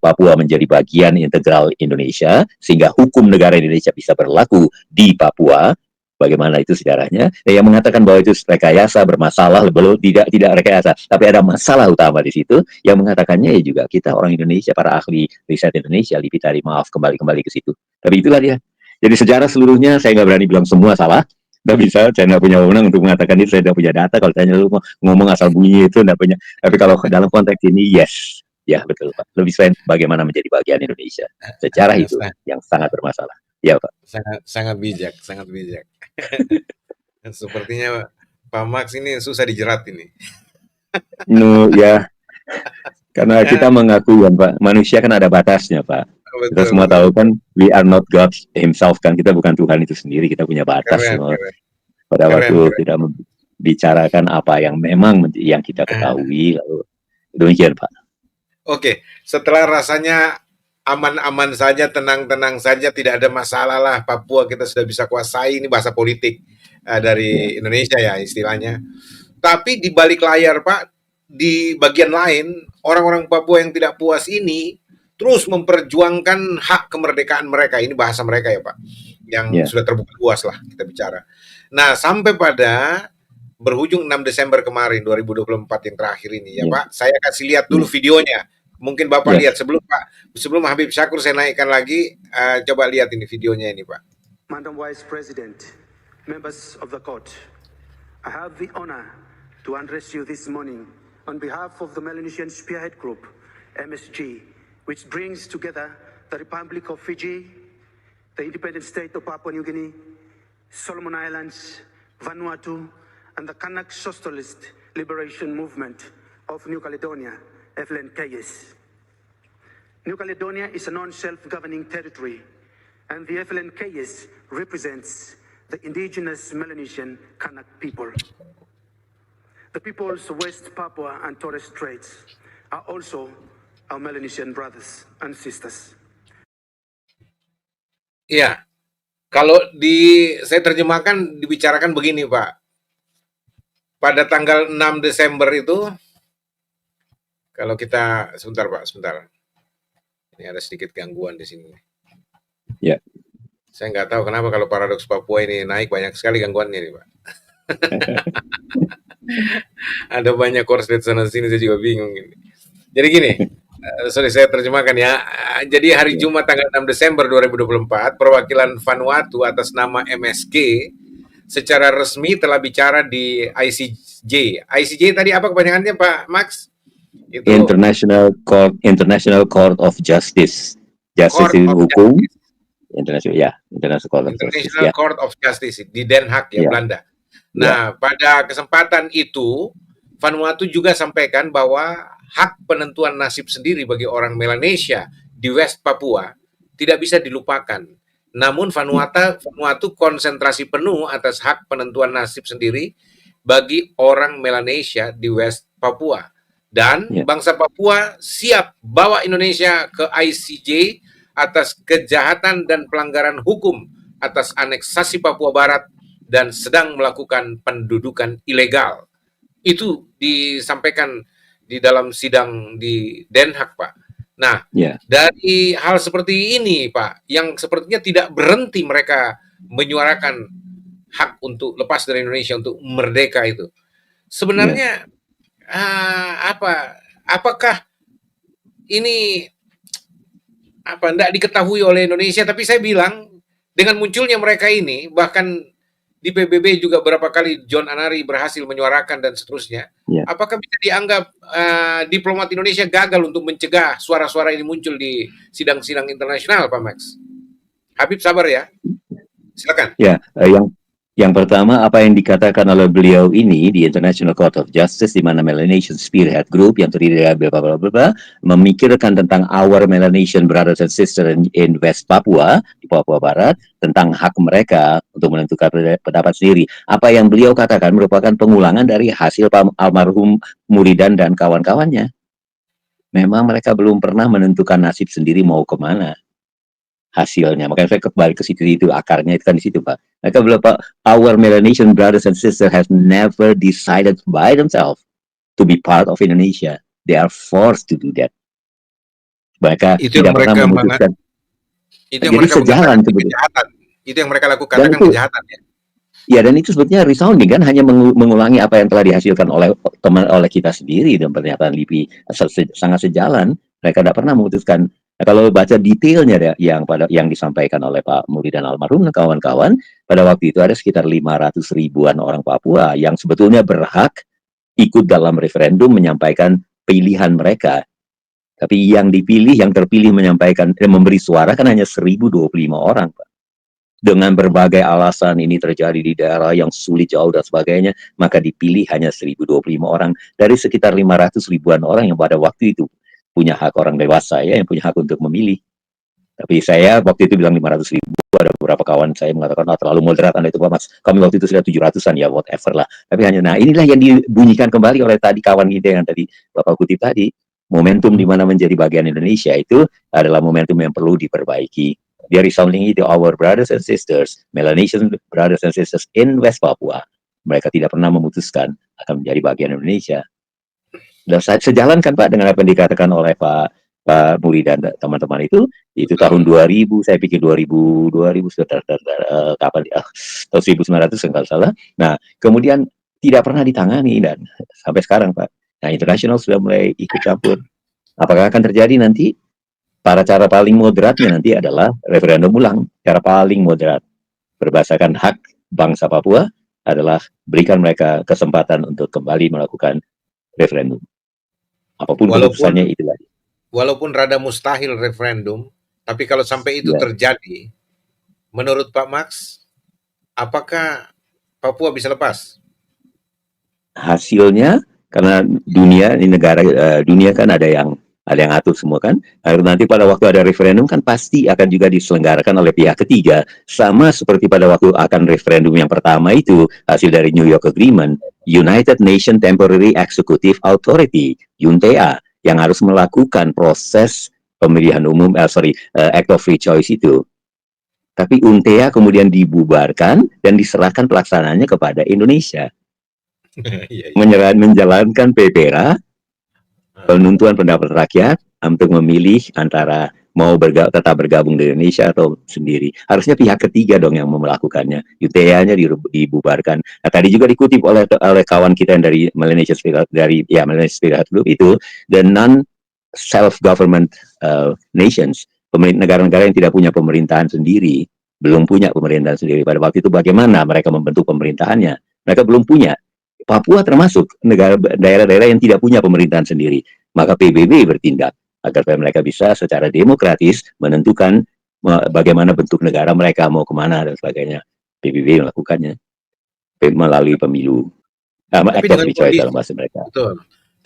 Papua menjadi bagian integral Indonesia, sehingga hukum negara Indonesia bisa berlaku di Papua. Bagaimana itu sejarahnya? Yang mengatakan bahwa itu rekayasa bermasalah, belum tidak rekayasa, tapi ada masalah utama di situ. Yang mengatakannya ya juga kita orang Indonesia, para ahli riset Indonesia, Lipitari, maaf kembali ke situ. Tapi itulah dia. Jadi sejarah seluruhnya saya nggak berani bilang semua salah. Nggak bisa, saya nggak punya wewenang untuk mengatakan itu. Saya nggak punya data. Kalau tanya lu ngomong asal bunyi itu nggak punya. Tapi kalau dalam konteks ini yes, ya betul Pak. Lebih selain bagaimana menjadi bagian Indonesia. Sejarah itu yang sangat bermasalah. Ya Pak. Sangat bijak. Sepertinya Pak Max ini susah dijerat ini. Ya, karena kita mengakui kan Pak, manusia kan ada batasnya Pak. Betul, kita semua tahu kan, we are not God himself kan, kita bukan Tuhan itu sendiri, kita punya batas. Pada waktu kita membicarakan apa yang memang yang kita ketahui, lalu demikian Pak. Oke, setelah rasanya aman-aman saja, tenang-tenang saja, tidak ada masalah lah, Papua kita sudah bisa kuasai, ini bahasa politik dari Indonesia ya istilahnya. Tapi di balik layar Pak, di bagian lain, orang-orang Papua yang tidak puas ini terus memperjuangkan hak kemerdekaan mereka. Ini bahasa mereka ya Pak, yang sudah terbuka luas lah kita bicara. Nah, sampai pada berujung 6 Desember kemarin 2024 yang terakhir ini ya Pak, saya kasih lihat dulu videonya. Mungkin Bapak lihat sebelum Habib Syakir saya naikkan lagi, coba lihat ini videonya ini Pak. Madam Vice President, members of the court, I have the honor to address you this morning on behalf of the Melanesian Spearhead Group, MSG, which brings together the Republic of Fiji, the independent state of Papua New Guinea, Solomon Islands, Vanuatu, and the Kanak Socialist Liberation Movement of New Caledonia, FLNKS. New Caledonia is a non-self-governing territory, and the FLNKS represents the indigenous Melanesian Kanak people. The peoples of West Papua and Torres Straits are also our Melanesian brothers and sisters. Iya, kalau saya terjemahkan dibicarakan begini Pak. Pada tanggal 6 Desember itu, kalau kita sebentar. Ini ada sedikit gangguan di sini. Ya. Saya nggak tahu kenapa kalau Paradoks Papua ini naik banyak sekali gangguannya nih Pak. Ada banyak korslet sana sini, saya juga bingung ini. Jadi gini, saya terjemahkan ya. Jadi hari Jumat tanggal 6 Desember 2024, perwakilan Vanuatu atas nama MSG secara resmi telah bicara di ICJ. ICJ tadi apa kepanjangannya Pak Max? Itu International Court of Justice. Justice Court itu of hukum, Justice, International Court of Justice. International Ya, Court of Justice di Den Haag ya, ya, Belanda. ya, Nah, pada kesempatan itu Vanuatu juga sampaikan bahwa hak penentuan nasib sendiri bagi orang Melanesia di West Papua tidak bisa dilupakan. Namun Vanuatu konsentrasi penuh atas hak penentuan nasib sendiri bagi orang Melanesia di West Papua. Dan ya, bangsa Papua siap bawa Indonesia ke ICJ atas kejahatan dan pelanggaran hukum atas aneksasi Papua Barat dan sedang melakukan pendudukan ilegal. Itu disampaikan di dalam sidang di Den Haag, Pak. Nah, ya, dari hal seperti ini, Pak, yang sepertinya tidak berhenti mereka menyuarakan hak untuk lepas dari Indonesia, untuk merdeka itu. ya. Sebenarnya apakah ini tidak diketahui oleh Indonesia? Tapi saya bilang dengan munculnya mereka ini, bahkan di PBB juga berapa kali John Anari berhasil menyuarakan dan seterusnya. Ya. Apakah bisa dianggap diplomat Indonesia gagal untuk mencegah suara-suara ini muncul di sidang-sidang internasional, Pak Max? Habib sabar ya. Silakan. Ya, yang pertama apa yang dikatakan oleh beliau ini di International Court of Justice, di mana Melanesian Spearhead Group yang terdiri dari bla memikirkan tentang our Melanesian brothers and sisters in West Papua, di Papua Barat, tentang hak mereka untuk menentukan pendapat sendiri. Apa yang beliau katakan merupakan pengulangan dari hasil almarhum Muridan dan kawan-kawannya. Memang mereka belum pernah menentukan nasib sendiri mau kemana hasilnya. Makanya saya kembali ke situ, itu akarnya itu kan di situ, Pak. Mereka belum, Pak, our Melanesian brothers and sisters has never decided by themselves to be part of Indonesia. They are forced to do that. Mereka Itu tidak pernah memutuskan. Itu yang Jadi mereka sejalan katakan kejahatan. Itu yang mereka lakukan Dan itu- kejahatan ya. Ya, dan itu sebetulnya resounding kan, hanya mengulangi apa yang telah dihasilkan oleh kita sendiri, dan pernyataan LIPI sangat sejalan. Mereka tidak pernah memutuskan. Nah, kalau baca detailnya yang disampaikan oleh Pak Muri dan almarhum dan kawan-kawan, pada waktu itu ada sekitar 500 ribuan orang Papua yang sebetulnya berhak ikut dalam referendum menyampaikan pilihan mereka. Tapi yang terpilih menyampaikan memberi suara kan hanya 1025 orang, Pak. Dengan berbagai alasan ini terjadi di daerah yang sulit, jauh dan sebagainya, maka dipilih hanya 1025 orang dari sekitar 500 ribuan orang yang pada waktu itu punya hak, orang dewasa ya, yang punya hak untuk memilih. Tapi saya waktu itu bilang 500 ribu, ada beberapa kawan saya mengatakan, terlalu moderat Anda itu Pak Mas. Kami waktu itu sudah 700-an ya, whatever lah. Tapi inilah yang dibunyikan kembali oleh tadi kawan kita yang tadi Bapak kutip tadi. Momentum di mana menjadi bagian Indonesia itu adalah momentum yang perlu diperbaiki. Dia resounding itu our brothers and sisters, Melanesian brothers and sisters in West Papua. Mereka tidak pernah memutuskan akan menjadi bagian Indonesia. Dan sejalan kan Pak dengan apa yang dikatakan oleh Pak Muri dan teman-teman itu tahun 2000, saya pikir 2000 kapan tahun 1900 kalau salah. Nah, kemudian tidak pernah ditangani dan sampai sekarang Pak. Nah, internasional sudah mulai ikut campur. Apakah akan terjadi nanti? Cara paling moderatnya nanti adalah referendum ulang. Cara paling moderat berdasarkan hak bangsa Papua adalah berikan mereka kesempatan untuk kembali melakukan referendum. Apapun keputusannya itulah. Walaupun rada mustahil referendum, tapi kalau sampai itu terjadi, menurut Pak Max, apakah Papua bisa lepas? Hasilnya, karena dunia kan ada yang atur semua kan. Nanti pada waktu ada referendum kan pasti akan juga diselenggarakan oleh pihak ketiga. Sama seperti pada waktu akan referendum yang pertama itu, hasil dari New York Agreement, United Nations Temporary Executive Authority, UNTA, yang harus melakukan proses pemilihan umum, Act of Free Choice itu. Tapi UNTA kemudian dibubarkan dan diserahkan pelaksanaannya kepada Indonesia. Menjalankan PPRA, penentuan pendapat rakyat, untuk memilih antara mau tetap bergabung di Indonesia atau sendiri. Harusnya pihak ketiga dong yang melakukannya. UTA-nya dibubarkan. Nah, tadi juga dikutip oleh kawan kita yang dari Melanesian Spearhead Group itu, the non-self-government nations, negara-negara yang tidak punya pemerintahan sendiri, belum punya pemerintahan sendiri. Pada waktu itu bagaimana mereka membentuk pemerintahannya? Mereka belum punya. Papua termasuk daerah-daerah yang tidak punya pemerintahan sendiri. maka PBB bertindak agar supaya mereka bisa secara demokratis menentukan bagaimana bentuk negara mereka mau kemana dan sebagainya. PBB melakukannya melalui pemilu, Tapi act of dengan free choice dalam kondisi bahasa mereka. betul.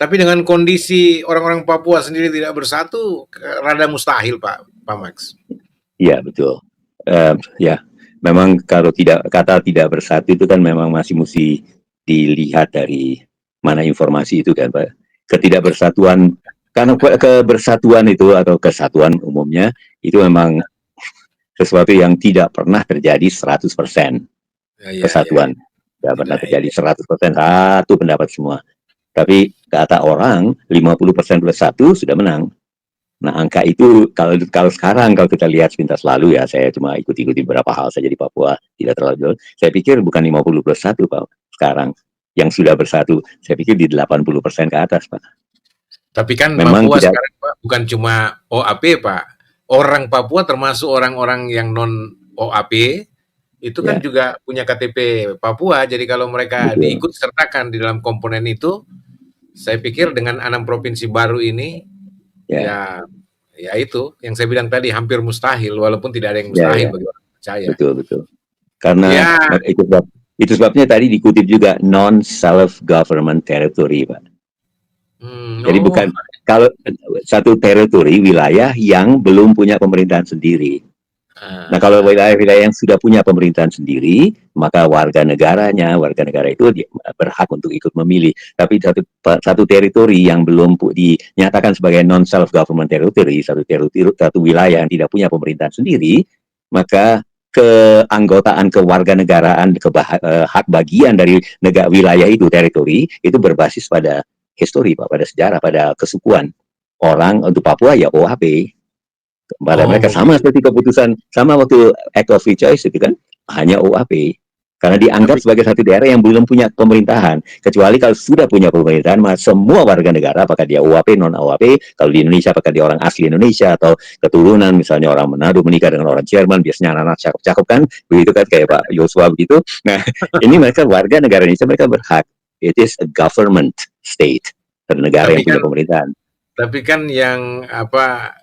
Tapi dengan kondisi orang-orang Papua sendiri tidak bersatu, rada mustahil Pak Max. Iya betul. Ya, memang kalau kata tidak bersatu itu kan memang masih mesti dilihat dari mana informasi itu kan Pak. Ketidakbersatuan, karena kebersatuan itu atau kesatuan umumnya itu memang sesuatu yang tidak pernah terjadi 100% kesatuan. Tidak pernah terjadi 100% satu pendapat semua. Tapi kata orang 50% plus satu sudah menang. Nah, angka itu kalau sekarang kalau kita lihat sepintas lalu ya, saya cuma ikuti beberapa hal saja di Papua, tidak terlalu jauh. Saya pikir bukan 50+1 Pak sekarang yang sudah bersatu. Saya pikir di 80% ke atas Pak. Tapi kan Memang Papua tidak, sekarang Pak bukan cuma OAP Pak. Orang Papua termasuk orang-orang yang non OAP itu kan ya, juga punya KTP Papua. Jadi kalau mereka betul. diikut sertakan di dalam komponen itu, saya pikir dengan 6 provinsi baru ini Ya, ya itu yang saya bilang tadi hampir mustahil walaupun tidak ada yang ya, mustahil ya, bagi orang percaya. betul. Karena Ya, itu sebabnya tadi dikutip juga non self government territory Pak. Jadi bukan kalau satu teritori wilayah yang belum punya pemerintahan sendiri. Nah, kalau wilayah-wilayah yang sudah punya pemerintahan sendiri, maka warga negara itu berhak untuk ikut memilih. Tapi satu teritori yang belum dinyatakan sebagai non self government territory, satu wilayah yang tidak punya pemerintahan sendiri, maka keanggotaan kewarganegaraan, hak bagian dari wilayah itu, teritori itu berbasis pada histori Pak, pada sejarah, pada kesukuan. Orang untuk Papua ya OAP. Pada mereka sama seperti keputusan, sama waktu Act of Free Choice itu kan hanya OAP. Karena dianggap sebagai satu daerah yang belum punya pemerintahan. Kecuali kalau sudah punya pemerintahan, maka semua warga negara, apakah dia OAP, non-OAP, kalau di Indonesia apakah dia orang asli Indonesia, atau keturunan, misalnya orang Manado menikah dengan orang Jerman, biasanya anak-anak cakep-cakep kan, begitu kan, kayak Pak Yosua begitu. Nah, ini mereka warga negara Indonesia, mereka berhak. It is a government state, negara yang punya pemerintahan. Tapi kan yang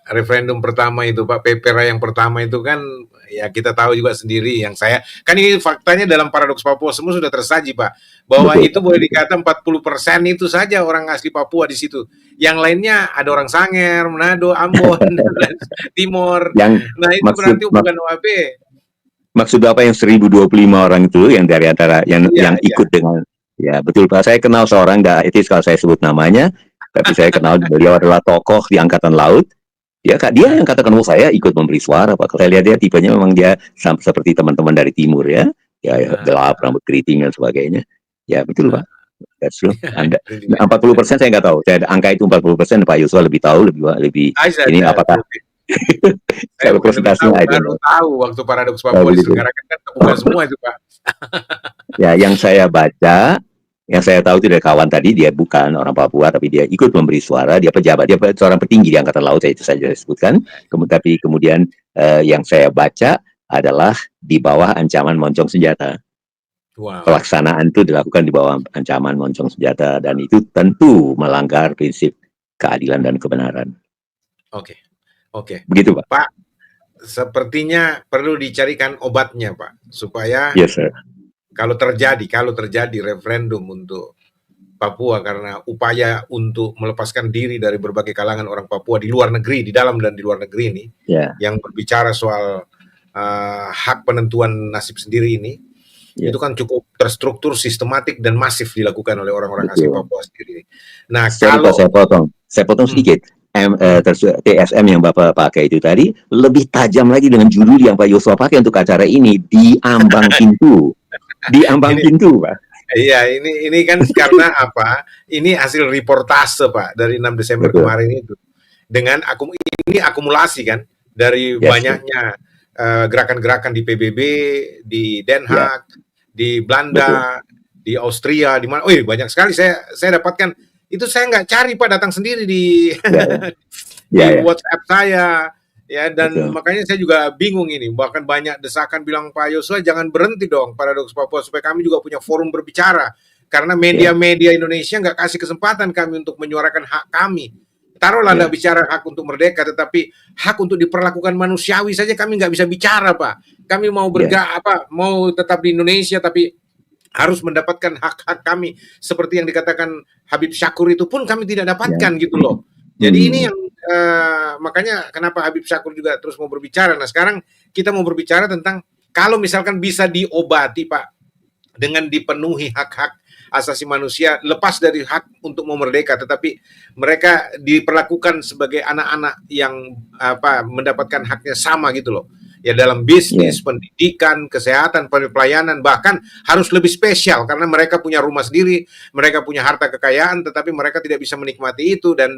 referendum pertama itu Pak, Pepera yang pertama itu kan ya kita tahu juga sendiri yang saya kan ini faktanya dalam Paradoks Papua semua sudah tersaji Pak bahwa Betul, itu boleh dikata 40% itu saja orang asli Papua di situ. Yang lainnya ada orang Sanger, Manado, Ambon, Timor. Nah itu berarti bukan OAB. Maksud apa yang 1025 orang itu yang dari antara yang ikut dengan ya betul Pak, saya kenal seorang, itu kalau saya sebut namanya, tapi saya kenal beliau adalah tokoh di Angkatan Laut. Dia yang katakan, saya ikut memberi suara Pak. Kalau saya lihat dia tipenya memang dia seperti teman-teman dari timur ya gelap, rambut keriting dan sebagainya. Ya betul Pak. That's true. 40% saya nggak tahu. Angka itu 40%, Pak Yusuf lebih tahu, lebih ini apakah saya baru tahu waktu Paradoks Papua diselenggarakan kan terbuka semua itu Pak. Ya, yang saya baca, yang saya tahu itu dari kawan tadi, dia bukan orang Papua, tapi dia ikut memberi suara, dia pejabat, dia seorang petinggi di Angkatan Laut, itu saja disebutkan. Tapi kemudian yang saya baca adalah di bawah ancaman moncong senjata. Wow. Pelaksanaan itu dilakukan di bawah ancaman moncong senjata, dan itu tentu melanggar prinsip keadilan dan kebenaran. Oke. Begitu Pak. Pak, sepertinya perlu dicarikan obatnya Pak, supaya yes, sir. Kalau terjadi referendum untuk Papua karena upaya untuk melepaskan diri dari berbagai kalangan orang Papua di luar negeri, di dalam dan di luar negeri ini, yang berbicara soal hak penentuan nasib sendiri ini, itu kan cukup terstruktur, sistematik dan masif dilakukan oleh orang-orang asli Papua sendiri. Nah, kalau saya potong sedikit. TSM yang Bapak pakai itu tadi lebih tajam lagi dengan judul yang Pak Yosua pakai untuk acara ini, di ambang pintu. Di ambang pintu, Pak. Iya, ini kan karena apa? Ini hasil reportase Pak dari 6 Desember kemarin itu. Dengan ini akumulasi kan dari banyaknya gerakan-gerakan di PBB, di Den Haag, di Belanda, di Austria, di mana? Banyak sekali saya dapatkan. Itu saya nggak cari Pak, datang sendiri di WhatsApp saya. Ya, dan makanya saya juga bingung ini. Bahkan banyak desakan bilang, Pak Yosua jangan berhenti dong Paradoks Papua supaya kami juga punya forum berbicara. Karena media-media Indonesia nggak kasih kesempatan kami untuk menyuarakan hak kami. Taruhlah Ya. nggak bicara hak untuk merdeka, tetapi hak untuk diperlakukan manusiawi saja kami nggak bisa bicara, Pak. Kami mau mau tetap di Indonesia, tapi harus mendapatkan hak-hak kami seperti yang dikatakan Habib Syakur itu pun kami tidak dapatkan gitu loh. Jadi ini yang makanya kenapa Habib Syakur juga terus mau berbicara. Nah sekarang kita mau berbicara tentang kalau misalkan bisa diobati, Pak, dengan dipenuhi hak-hak asasi manusia, lepas dari hak untuk memerdeka, tetapi mereka diperlakukan sebagai anak-anak yang mendapatkan haknya sama gitu loh. Ya dalam bisnis, pendidikan, kesehatan, pelayanan, bahkan harus lebih spesial karena mereka punya rumah sendiri, mereka punya harta kekayaan, tetapi mereka tidak bisa menikmati itu dan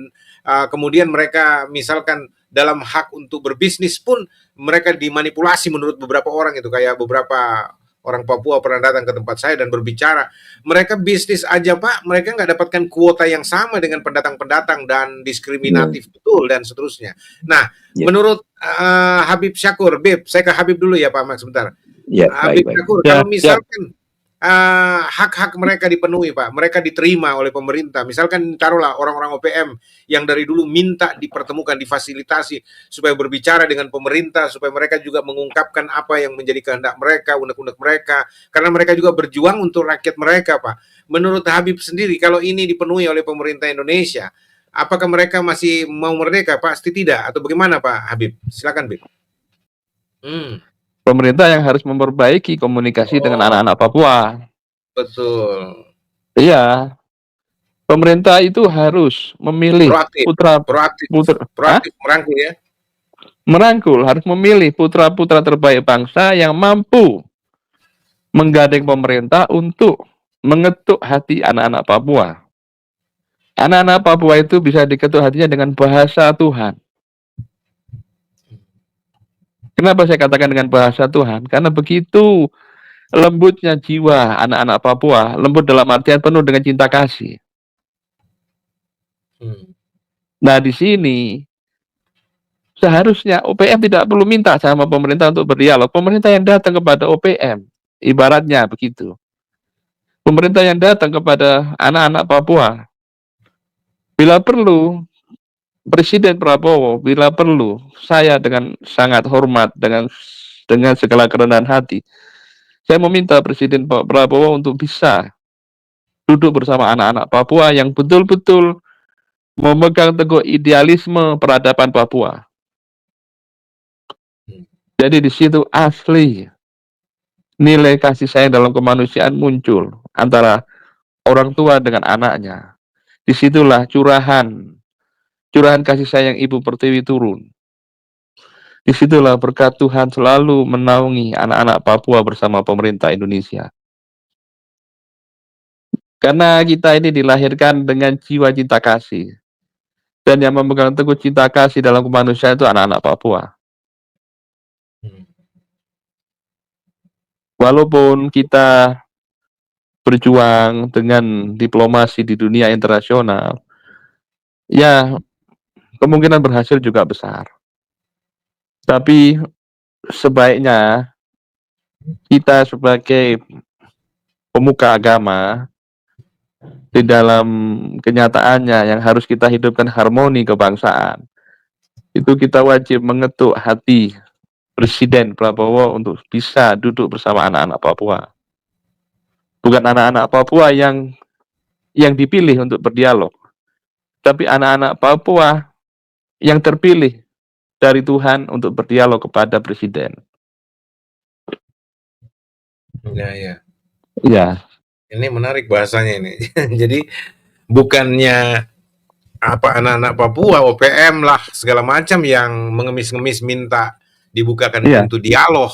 kemudian mereka misalkan dalam hak untuk berbisnis pun mereka dimanipulasi menurut beberapa orang itu, kayak beberapa orang Papua pernah datang ke tempat saya dan berbicara, mereka bisnis aja Pak, mereka nggak dapatkan kuota yang sama dengan pendatang-pendatang dan diskriminatif betul dan seterusnya. Nah, menurut Habib Syakur, Bib, saya ke Habib dulu ya Pak Max sebentar. Habib Syakur, kalau misalkan hak-hak mereka dipenuhi Pak, mereka diterima oleh pemerintah, misalkan taruhlah orang-orang OPM yang dari dulu minta dipertemukan, difasilitasi supaya berbicara dengan pemerintah, supaya mereka juga mengungkapkan apa yang menjadi kehendak mereka, unek-unek mereka, karena mereka juga berjuang untuk rakyat mereka Pak. Menurut Habib sendiri, kalau ini dipenuhi oleh pemerintah Indonesia, apakah mereka masih mau merdeka? Pasti tidak, atau bagaimana Pak Habib? Silakan Bib. Pemerintah yang harus memperbaiki komunikasi dengan anak-anak Papua. Betul. Iya. Pemerintah itu harus memilih proaktif merangkul ya. Merangkul, harus memilih putra-putra terbaik bangsa yang mampu menggandeng pemerintah untuk mengetuk hati anak-anak Papua. Anak-anak Papua itu bisa diketuk hatinya dengan bahasa Tuhan. Kenapa saya katakan dengan bahasa Tuhan? Karena begitu lembutnya jiwa anak-anak Papua, lembut dalam artian penuh dengan cinta kasih. Nah, di sini seharusnya OPM tidak perlu minta sama pemerintah untuk berdialog. Pemerintah yang datang kepada OPM, ibaratnya begitu. Pemerintah yang datang kepada anak-anak Papua, bila perlu, Presiden Prabowo, bila perlu, saya dengan sangat hormat, dengan segala kerendahan hati, saya meminta Presiden Prabowo untuk bisa duduk bersama anak-anak Papua yang betul-betul memegang teguh idealisme peradaban Papua. Jadi di situ asli nilai kasih sayang dalam kemanusiaan muncul antara orang tua dengan anaknya. Disitulah curahan kasih sayang Ibu Pertiwi turun. Disitulah berkat Tuhan selalu menaungi anak-anak Papua bersama pemerintah Indonesia. Karena kita ini dilahirkan dengan jiwa cinta kasih. Dan yang memegang teguh cinta kasih dalam kemanusiaan itu anak-anak Papua. Walaupun kita berjuang dengan diplomasi di dunia internasional, ya kemungkinan berhasil juga besar. Tapi sebaiknya kita sebagai pemuka agama di dalam kenyataannya yang harus kita hidupkan harmoni kebangsaan, itu kita wajib mengetuk hati Presiden Prabowo untuk bisa duduk bersama anak-anak Papua. Bukan anak-anak Papua yang dipilih untuk berdialog, tapi anak-anak Papua yang terpilih dari Tuhan untuk berdialog kepada Presiden. Ya. Ya. Ini menarik bahasanya ini. Jadi bukannya anak-anak Papua, OPM lah segala macam yang mengemis-ngemis minta dibukakan pintu dialog.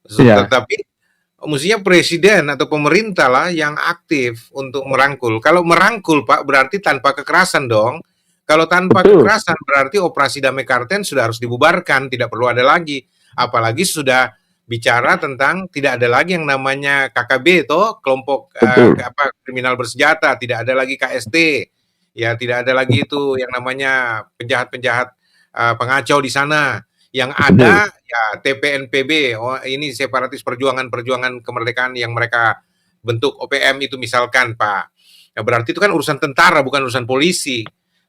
Tetapi mestinya presiden atau pemerintah lah yang aktif untuk merangkul. Kalau merangkul Pak berarti tanpa kekerasan dong. Kalau tanpa kekerasan berarti operasi damai Karten sudah harus dibubarkan, tidak perlu ada lagi. Apalagi sudah bicara tentang tidak ada lagi yang namanya KKB toh, kelompok kriminal bersenjata, tidak ada lagi KST. Ya, tidak ada lagi itu yang namanya penjahat-penjahat pengacau di sana. Yang ada ya TPNPB, ini separatis perjuangan kemerdekaan yang mereka bentuk OPM itu misalkan Pak. Ya, berarti itu kan urusan tentara bukan urusan polisi.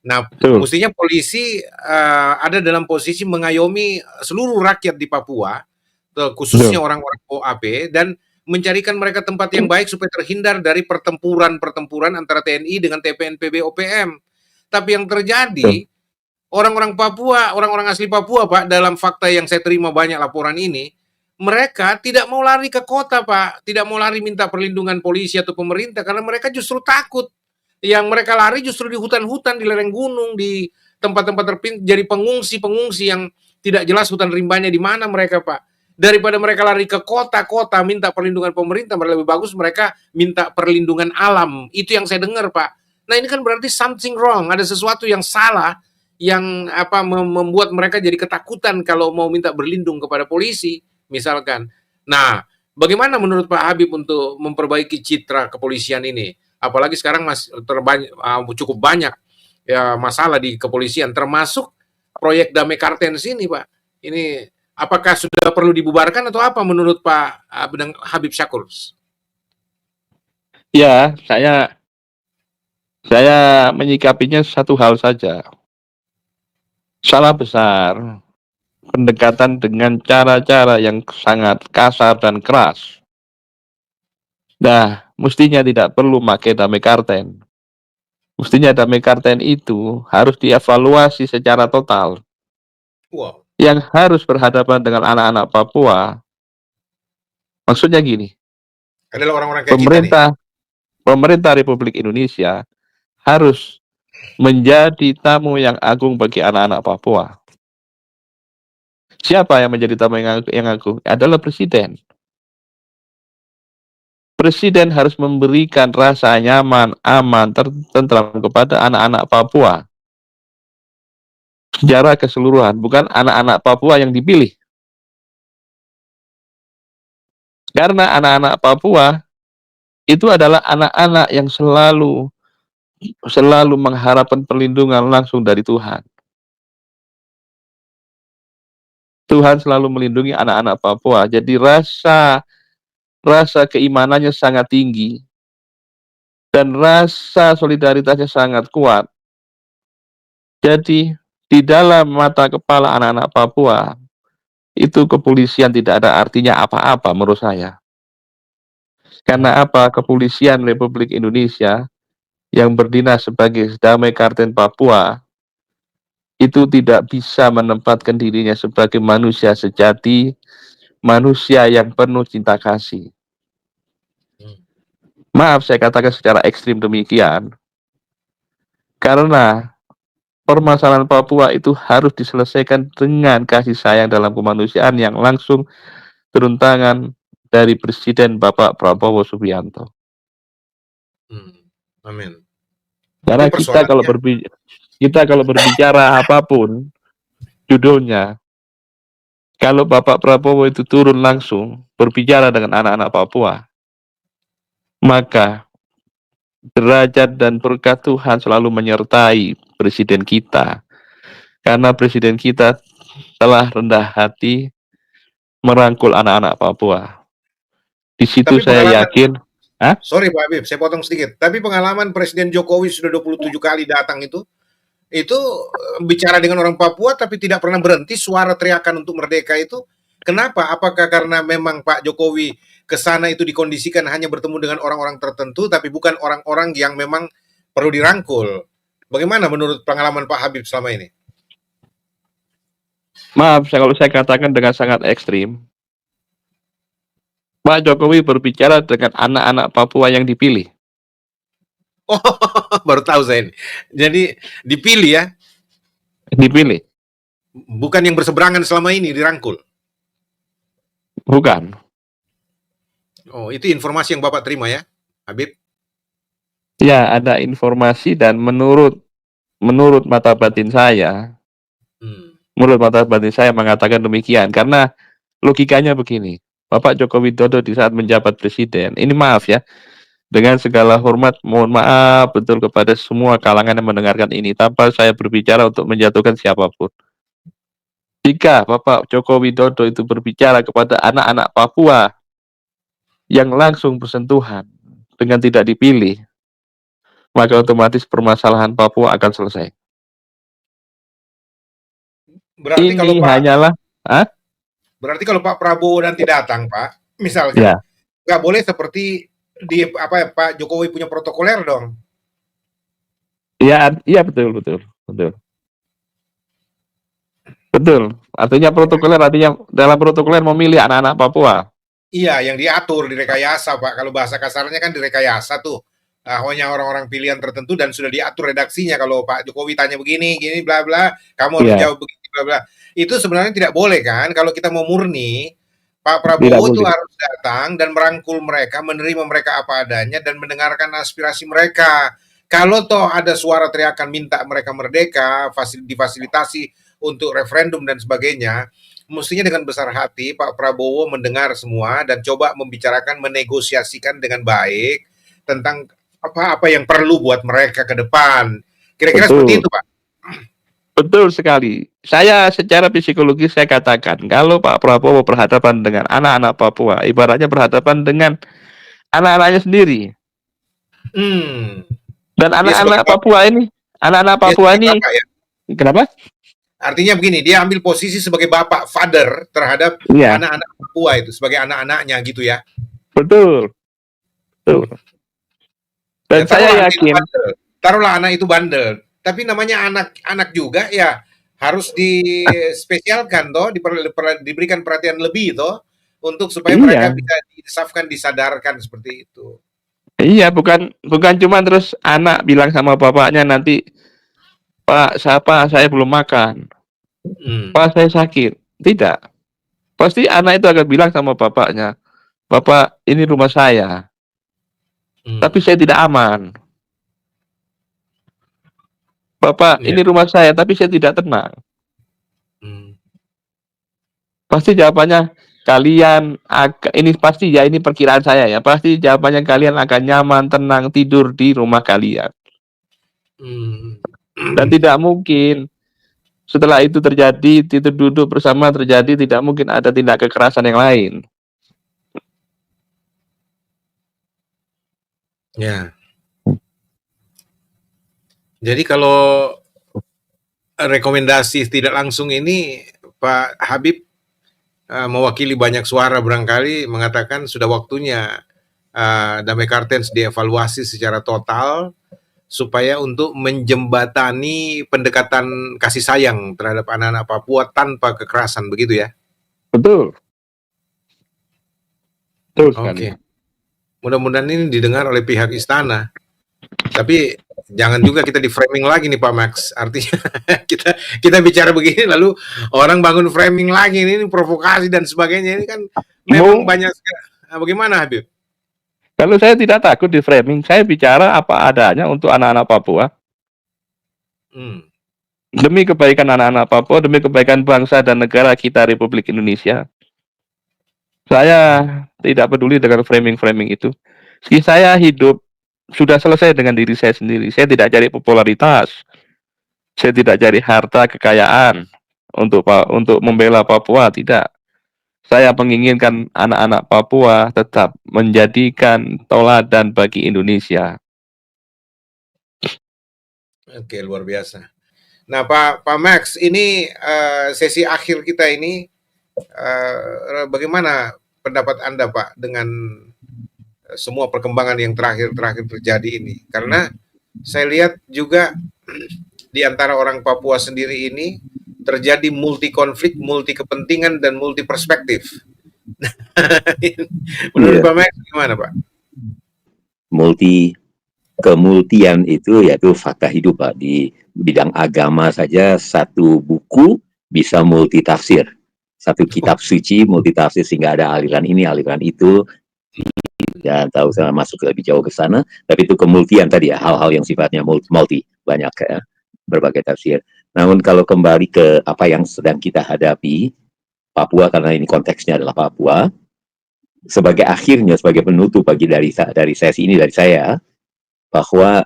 Nah, Betul. mestinya polisi ada dalam posisi mengayomi seluruh rakyat di Papua, khususnya Betul. orang-orang OAP, dan mencarikan mereka tempat yang baik supaya terhindar dari pertempuran-pertempuran antara TNI dengan TPNPB OPM. Tapi yang Betul. terjadi, orang-orang Papua, orang-orang asli Papua, Pak, dalam fakta yang saya terima banyak laporan ini, mereka tidak mau lari ke kota, Pak. Tidak mau lari minta perlindungan polisi atau pemerintah karena mereka justru takut. Yang mereka lari justru di hutan-hutan, di lereng gunung, di tempat-tempat jadi pengungsi-pengungsi yang tidak jelas hutan rimbanya di mana mereka, Pak. Daripada mereka lari ke kota-kota minta perlindungan pemerintah, lebih bagus mereka minta perlindungan alam. Itu yang saya dengar, Pak. Nah, ini kan berarti something wrong, ada sesuatu yang salah yang membuat mereka jadi ketakutan kalau mau minta berlindung kepada polisi, misalkan. Nah, bagaimana menurut Pak Habib untuk memperbaiki citra kepolisian ini? Apalagi sekarang cukup banyak ya masalah di kepolisian, termasuk proyek Damai Kartens ini, Pak. Ini apakah sudah perlu dibubarkan atau apa menurut Pak Habib Syakur? Ya, saya menyikapinya satu hal saja. Salah besar pendekatan dengan cara-cara yang sangat kasar dan keras. Nah, mestinya tidak perlu pakai Damai Karten. Mestinya Damai Karten itu harus dievaluasi secara total. Wow. Yang harus berhadapan dengan anak-anak Papua, maksudnya gini, Adalah orang-orang kayak kita nih. pemerintah Republik Indonesia harus menjadi tamu yang agung bagi anak-anak Papua. Siapa yang menjadi tamu yang agung? Adalah Presiden. Presiden harus memberikan rasa nyaman, aman, tentram kepada anak-anak Papua secara keseluruhan, bukan anak-anak Papua yang dipilih. Karena anak-anak Papua itu adalah anak-anak yang selalu mengharapkan perlindungan langsung dari Tuhan. Tuhan selalu melindungi anak-anak Papua. Jadi rasa keimanannya sangat tinggi dan rasa solidaritasnya sangat kuat. Jadi di dalam mata kepala anak-anak Papua itu kepolisian tidak ada artinya apa-apa menurut saya. Karena apa? Kepolisian Republik Indonesia yang berdinas sebagai Damai Karten Papua itu tidak bisa menempatkan dirinya sebagai manusia sejati, manusia yang penuh cinta kasih. Maaf saya katakan secara ekstrim demikian, karena permasalahan Papua itu harus diselesaikan dengan kasih sayang dalam kemanusiaan yang langsung turun tangan dari Presiden Bapak Prabowo Subianto. Amin. Karena kita kalau berbicara apapun judulnya, kalau Bapak Prabowo itu turun langsung berbicara dengan anak-anak Papua, maka derajat dan berkat Tuhan selalu menyertai presiden kita. Karena presiden kita telah rendah hati merangkul anak-anak Papua. Di situ saya yakin. Sorry Pak Habib, saya potong sedikit. Tapi pengalaman Presiden Jokowi sudah 27 kali datang itu bicara dengan orang Papua tapi tidak pernah berhenti suara teriakan untuk merdeka itu. Kenapa? Apakah karena memang Pak Jokowi ke sana itu dikondisikan hanya bertemu dengan orang-orang tertentu tapi bukan orang-orang yang memang perlu dirangkul? Bagaimana menurut pengalaman Pak Habib selama ini? Maaf kalau saya katakan dengan sangat ekstrim. Pak Jokowi berbicara dengan anak-anak Papua yang dipilih. Oh, baru tahu saya ini. Jadi dipilih ya? Dipilih. Bukan yang berseberangan selama ini dirangkul? Bukan. Oh, itu informasi yang Bapak terima ya, Habib? Ya, ada informasi dan menurut mata batin saya, mengatakan demikian. Karena logikanya begini, Bapak Joko Widodo di saat menjabat presiden, ini maaf ya, dengan segala hormat, mohon maaf betul kepada semua kalangan yang mendengarkan ini, tanpa saya berbicara untuk menjatuhkan siapapun. Jika Bapak Joko Widodo itu berbicara kepada anak-anak Papua yang langsung bersentuhan dengan tidak dipilih, maka otomatis permasalahan Papua akan selesai. Berarti kalau Ini Pak hanyalah, berarti kalau Pak Prabowo nanti datang, Pak, misalkan ya, nggak boleh seperti di apa ya, Pak Jokowi punya protokoler dong. iya betul, betul, betul, betul. Artinya protokoler, artinya dalam protokoler memilih anak-anak Papua. Iya, yang diatur, direkayasa, Pak. Kalau bahasa kasarnya kan direkayasa tuh. Hanya orang-orang pilihan tertentu dan sudah diatur redaksinya. Kalau Pak Jokowi tanya begini, gini, bla bla, kamu harus Iya, jawab begini, bla bla. Itu sebenarnya tidak boleh kan? Kalau kita mau murni, Pak tidak Prabowo tuh boleh. harus datang dan merangkul mereka, menerima mereka apa adanya dan mendengarkan aspirasi mereka. Kalau toh ada suara teriakan minta mereka merdeka, difasilitasi untuk referendum dan sebagainya, mestinya dengan besar hati Pak Prabowo mendengar semua dan coba membicarakan, menegosiasikan dengan baik tentang apa-apa yang perlu buat mereka ke depan. Kira-kira seperti Betul, itu, Pak. betul sekali. Saya secara psikologis saya katakan, kalau Pak Prabowo berhadapan dengan anak-anak Papua, ibaratnya berhadapan dengan anak-anaknya sendiri. Hmm. Dan Dia sebagai anak-anak dia Papua sebagai ini, bapak ya. kenapa? Artinya begini, dia ambil posisi sebagai bapak, father terhadap Iya, anak-anak Papua itu, sebagai anak-anaknya gitu ya. betul, betul. Dan Ya saya taruhlah anak itu yakin, bandel. Taruhlah anak itu bandel. Tapi namanya anak-anak juga ya harus dispesialkan toh, diberikan perhatian lebih toh untuk supaya mereka iya, bisa diinsafkan, disadarkan seperti itu. iya, bukan bukan cuma terus anak bilang sama bapaknya nanti, Pak, siapa saya belum makan, Hmm. Pak saya sakit. Tidak. Pasti anak itu akan bilang sama bapaknya, Bapak ini rumah saya, tapi Hmm. saya tidak aman. Bapak Ya. ini rumah saya, tapi saya tidak tenang. Hmm. Pasti jawabannya ini pasti ya, ini perkiraan saya ya. Pasti jawabannya kalian akan nyaman, tenang, tidur di rumah kalian. Hmm. Dan tidak mungkin setelah itu terjadi, itu duduk bersama terjadi, tidak mungkin ada tindak kekerasan yang lain. Ya. Jadi kalau rekomendasi tidak langsung ini Pak Habib mewakili banyak suara barangkali mengatakan sudah waktunya Damai Kartens dievaluasi secara total supaya untuk menjembatani pendekatan kasih sayang terhadap anak-anak Papua tanpa kekerasan, begitu ya? Betul. Betul sekali. Oke. Mudah-mudahan ini didengar oleh pihak istana. Tapi jangan juga kita di framing lagi nih Pak Max. Artinya kita bicara begini lalu orang bangun framing lagi, ini provokasi dan sebagainya. Ini kan memang banyak sekali. Bagaimana Habib? Kalau saya tidak takut di framing, saya bicara apa adanya untuk anak-anak Papua. Demi kebaikan anak-anak Papua, demi kebaikan bangsa dan negara kita Republik Indonesia. Saya tidak peduli dengan framing-framing itu. Saya hidup sudah selesai dengan diri saya sendiri. Saya tidak cari popularitas. Saya tidak cari harta kekayaan untuk membela Papua, tidak. Saya menginginkan anak-anak Papua tetap menjadikan teladan bagi Indonesia. Oke, luar biasa. Nah, Pak Max, ini sesi akhir kita ini, bagaimana pendapat Anda, Pak, dengan semua perkembangan yang terakhir terjadi ini? Karena saya lihat juga di antara orang Papua sendiri ini terjadi multi konflik, multi kepentingan, dan multi perspektif. Menurut Pak Max, gimana Pak? Kemultian itu yaitu fakta hidup Pak. Di bidang agama saja satu buku bisa multi tafsir. Satu kitab suci multi tafsir sehingga ada aliran ini, aliran itu. Ya, tahu saya masuk lebih jauh ke sana. Tapi itu kemultian tadi ya, hal-hal yang sifatnya multi, banyak ya, berbagai tafsir. Namun kalau kembali ke apa yang sedang kita hadapi, Papua, karena ini konteksnya adalah Papua, sebagai akhirnya, sebagai penutup bagi dari sesi ini dari saya, bahwa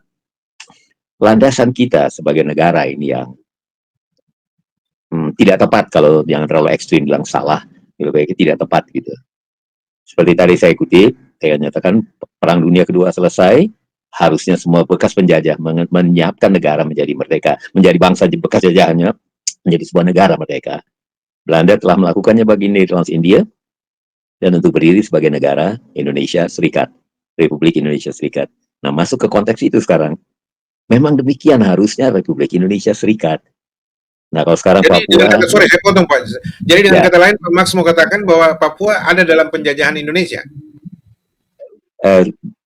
landasan kita sebagai negara ini yang tidak tepat, kalau yang terlalu ekstrim bilang salah, lebih baik tidak tepat gitu. Seperti tadi saya kutip, saya nyatakan Perang Dunia Kedua selesai, harusnya semua bekas penjajah menyiapkan negara menjadi merdeka, menjadi bangsa bekas jajahannya, menjadi sebuah negara merdeka. Belanda telah melakukannya bagi Nederlands India dan untuk berdiri sebagai negara Indonesia Serikat, Republik Indonesia Serikat. Nah, masuk ke konteks itu sekarang. Memang demikian harusnya Republik Indonesia Serikat. Nah, kalau sekarang Jadi dengan Papua, kata sorry saya potong Pak. Jadi dengan ya, kata lain Pak Max mau katakan bahwa Papua ada dalam penjajahan Indonesia.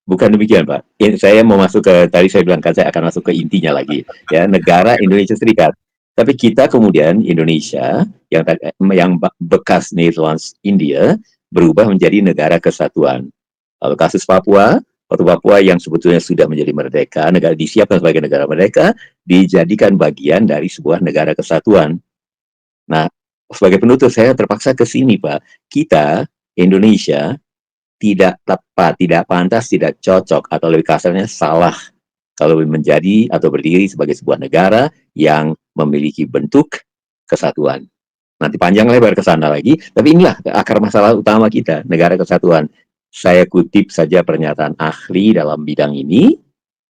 bukan demikian Pak. Saya mau masuk ke, tadi saya bilang kan saya akan masuk ke intinya lagi. Ya, negara Indonesia Serikat. Tapi kita kemudian Indonesia yang bekas Nederlands India berubah menjadi negara kesatuan. Lalu kasus Papua, waktu Papua yang sebetulnya sudah menjadi merdeka, negara disiapkan sebagai negara merdeka, dijadikan bagian dari sebuah negara kesatuan. Nah, sebagai penutup saya terpaksa ke sini Pak. Kita Indonesia tidak tepat, tidak pantas, tidak cocok, atau lebih kasarnya salah kalau menjadi atau berdiri sebagai sebuah negara yang memiliki bentuk kesatuan. Nanti panjang lebar ke sana lagi, tapi inilah akar masalah utama kita, negara kesatuan. Saya kutip saja pernyataan ahli dalam bidang ini,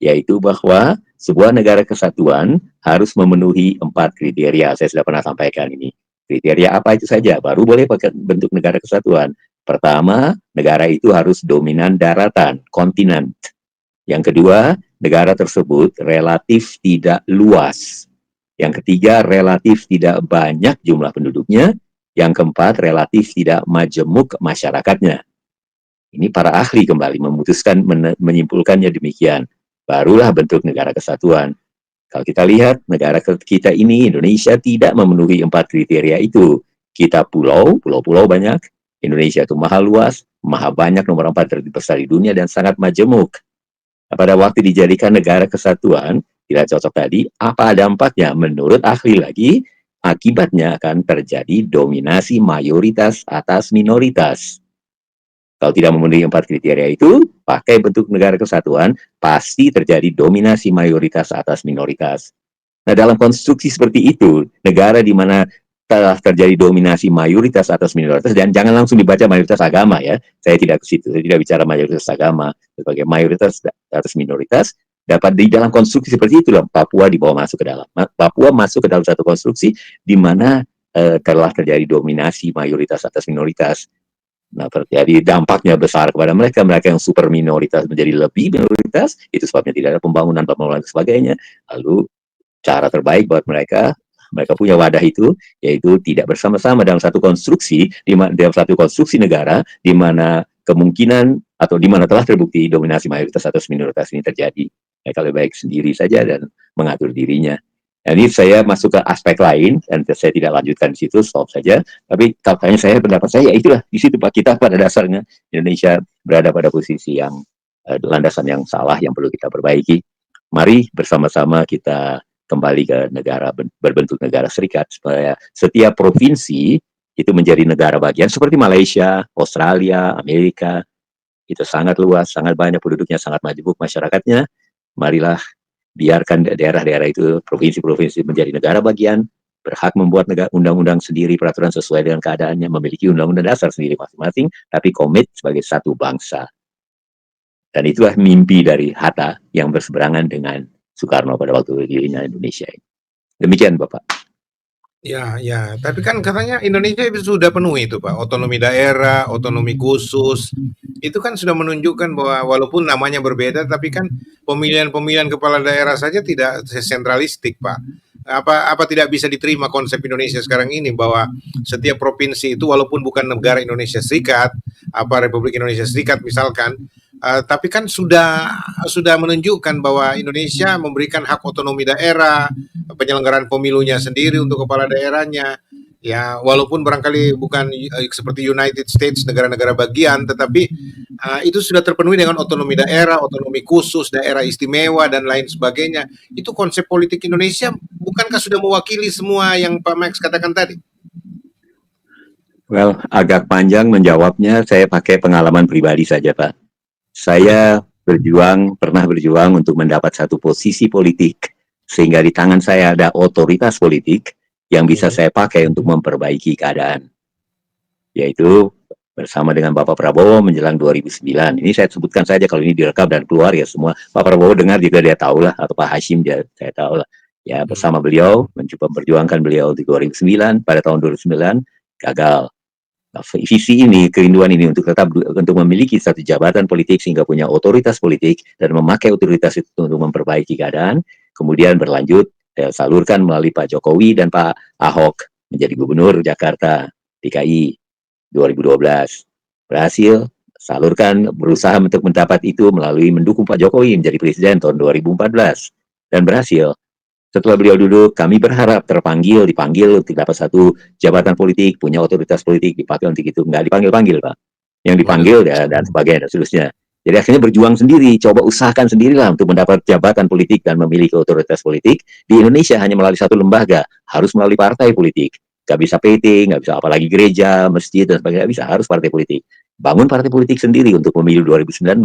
yaitu bahwa sebuah negara kesatuan harus memenuhi 4 kriteria. Saya sudah pernah sampaikan ini. Kriteria apa itu saja, baru boleh pakai bentuk negara kesatuan. Pertama, negara itu harus dominan daratan, kontinen. Yang kedua, negara tersebut relatif tidak luas. Yang ketiga, relatif tidak banyak jumlah penduduknya. Yang keempat, relatif tidak majemuk masyarakatnya. Ini para ahli kembali memutuskan, menyimpulkannya demikian. Barulah bentuk negara kesatuan. Kalau kita lihat, negara kita ini, Indonesia, tidak memenuhi 4 kriteria itu. Kita pulau-pulau banyak. Indonesia itu maha luas, maha banyak, nomor 4 terbesar di dunia, dan sangat majemuk. Nah, pada waktu dijadikan negara kesatuan, tidak cocok tadi, apa dampaknya? Menurut ahli lagi, akibatnya akan terjadi dominasi mayoritas atas minoritas. Kalau tidak memenuhi 4 kriteria itu, pakai bentuk negara kesatuan, pasti terjadi dominasi mayoritas atas minoritas. Nah, dalam konstruksi seperti itu, negara di mana telah terjadi dominasi mayoritas atas minoritas, dan jangan langsung dibaca mayoritas agama ya, saya tidak ke situ, saya tidak bicara mayoritas agama, sebagai mayoritas atas minoritas, dapat di dalam konstruksi seperti itulah Papua dibawa masuk ke dalam. Papua masuk ke dalam satu konstruksi di mana telah terjadi dominasi mayoritas atas minoritas. Nah, terjadi dampaknya besar kepada mereka yang super minoritas menjadi lebih minoritas, itu sebabnya tidak ada pembangunan dan sebagainya. Lalu cara terbaik buat mereka punya wadah itu, yaitu tidak bersama-sama dalam satu konstruksi, dalam satu konstruksi negara, di mana kemungkinan atau di mana telah terbukti dominasi mayoritas atas minoritas ini terjadi. Mereka lebih baik sendiri saja dan mengatur dirinya. Nah, ini saya masuk ke aspek lain, dan saya tidak lanjutkan di situ, stop saja. Tapi katanya pendapat saya, itulah di situ Pak, kita pada dasarnya Indonesia berada pada posisi yang landasan yang salah yang perlu kita perbaiki. Mari bersama-sama kita kembali ke negara berbentuk negara serikat, supaya setiap provinsi itu menjadi negara bagian seperti Malaysia, Australia, Amerika. Itu sangat luas, sangat banyak penduduknya, sangat majemuk masyarakatnya. Marilah biarkan daerah-daerah itu, provinsi-provinsi menjadi negara bagian, berhak membuat undang-undang sendiri, peraturan sesuai dengan keadaannya, memiliki undang-undang dasar sendiri masing-masing, tapi komit sebagai satu bangsa. Dan itulah mimpi dari Hatta yang berseberangan dengan Soekarno pada waktu dirinya Indonesia. Demikian Bapak. Ya, ya. Tapi kan katanya Indonesia itu sudah penuh itu, Pak. Otonomi daerah, otonomi khusus. Itu kan sudah menunjukkan bahwa walaupun namanya berbeda, tapi kan pemilihan-pemilihan kepala daerah saja tidak sentralistik, Pak. Apa tidak bisa diterima konsep Indonesia sekarang ini bahwa setiap provinsi itu walaupun bukan negara Indonesia Serikat, Republik Indonesia Serikat misalkan, tapi kan sudah menunjukkan bahwa Indonesia memberikan hak otonomi daerah, penyelenggaraan pemilunya sendiri untuk kepala daerahnya. Ya, walaupun barangkali bukan seperti United States, negara-negara bagian, tetapi itu sudah terpenuhi dengan otonomi daerah, otonomi khusus, daerah istimewa, dan lain sebagainya. Itu konsep politik Indonesia, bukankah sudah mewakili semua yang Pak Max katakan tadi? Well, agak panjang menjawabnya, saya pakai pengalaman pribadi saja Pak. Saya pernah berjuang untuk mendapat satu posisi politik, sehingga di tangan saya ada otoritas politik yang bisa saya pakai untuk memperbaiki keadaan. Yaitu bersama dengan Bapak Prabowo menjelang 2009. Ini saya sebutkan saja, kalau ini direkam dan keluar ya semua. Pak Prabowo dengar juga dia tahu lah, atau Pak Hashim saya tahu lah. Ya, bersama beliau, mencoba memperjuangkan beliau di 2009, pada tahun 2009, gagal. Nah, visi ini, kerinduan ini untuk tetap untuk memiliki satu jabatan politik sehingga punya otoritas politik dan memakai otoritas itu untuk memperbaiki keadaan, kemudian berlanjut salurkan melalui Pak Jokowi dan Pak Ahok menjadi gubernur Jakarta DKI 2012. Berhasil, salurkan, berusaha untuk mendapat itu melalui mendukung Pak Jokowi menjadi presiden tahun 2014 dan berhasil. Setelah beliau duduk, kami berharap dipanggil untuk dapat satu jabatan politik, punya otoritas politik, dipakai untuk itu. Nggak dipanggil-panggil, Pak. Yang dipanggil dan sebagainya, dan seterusnya. Jadi akhirnya berjuang sendiri, coba usahakan sendirilah untuk mendapat jabatan politik dan memiliki otoritas politik. Di Indonesia hanya melalui satu lembaga, harus melalui partai politik. Nggak bisa PT, nggak bisa apalagi gereja, masjid, dan sebagainya, nggak bisa, harus partai politik. Bangun partai politik sendiri untuk pemilu 2019.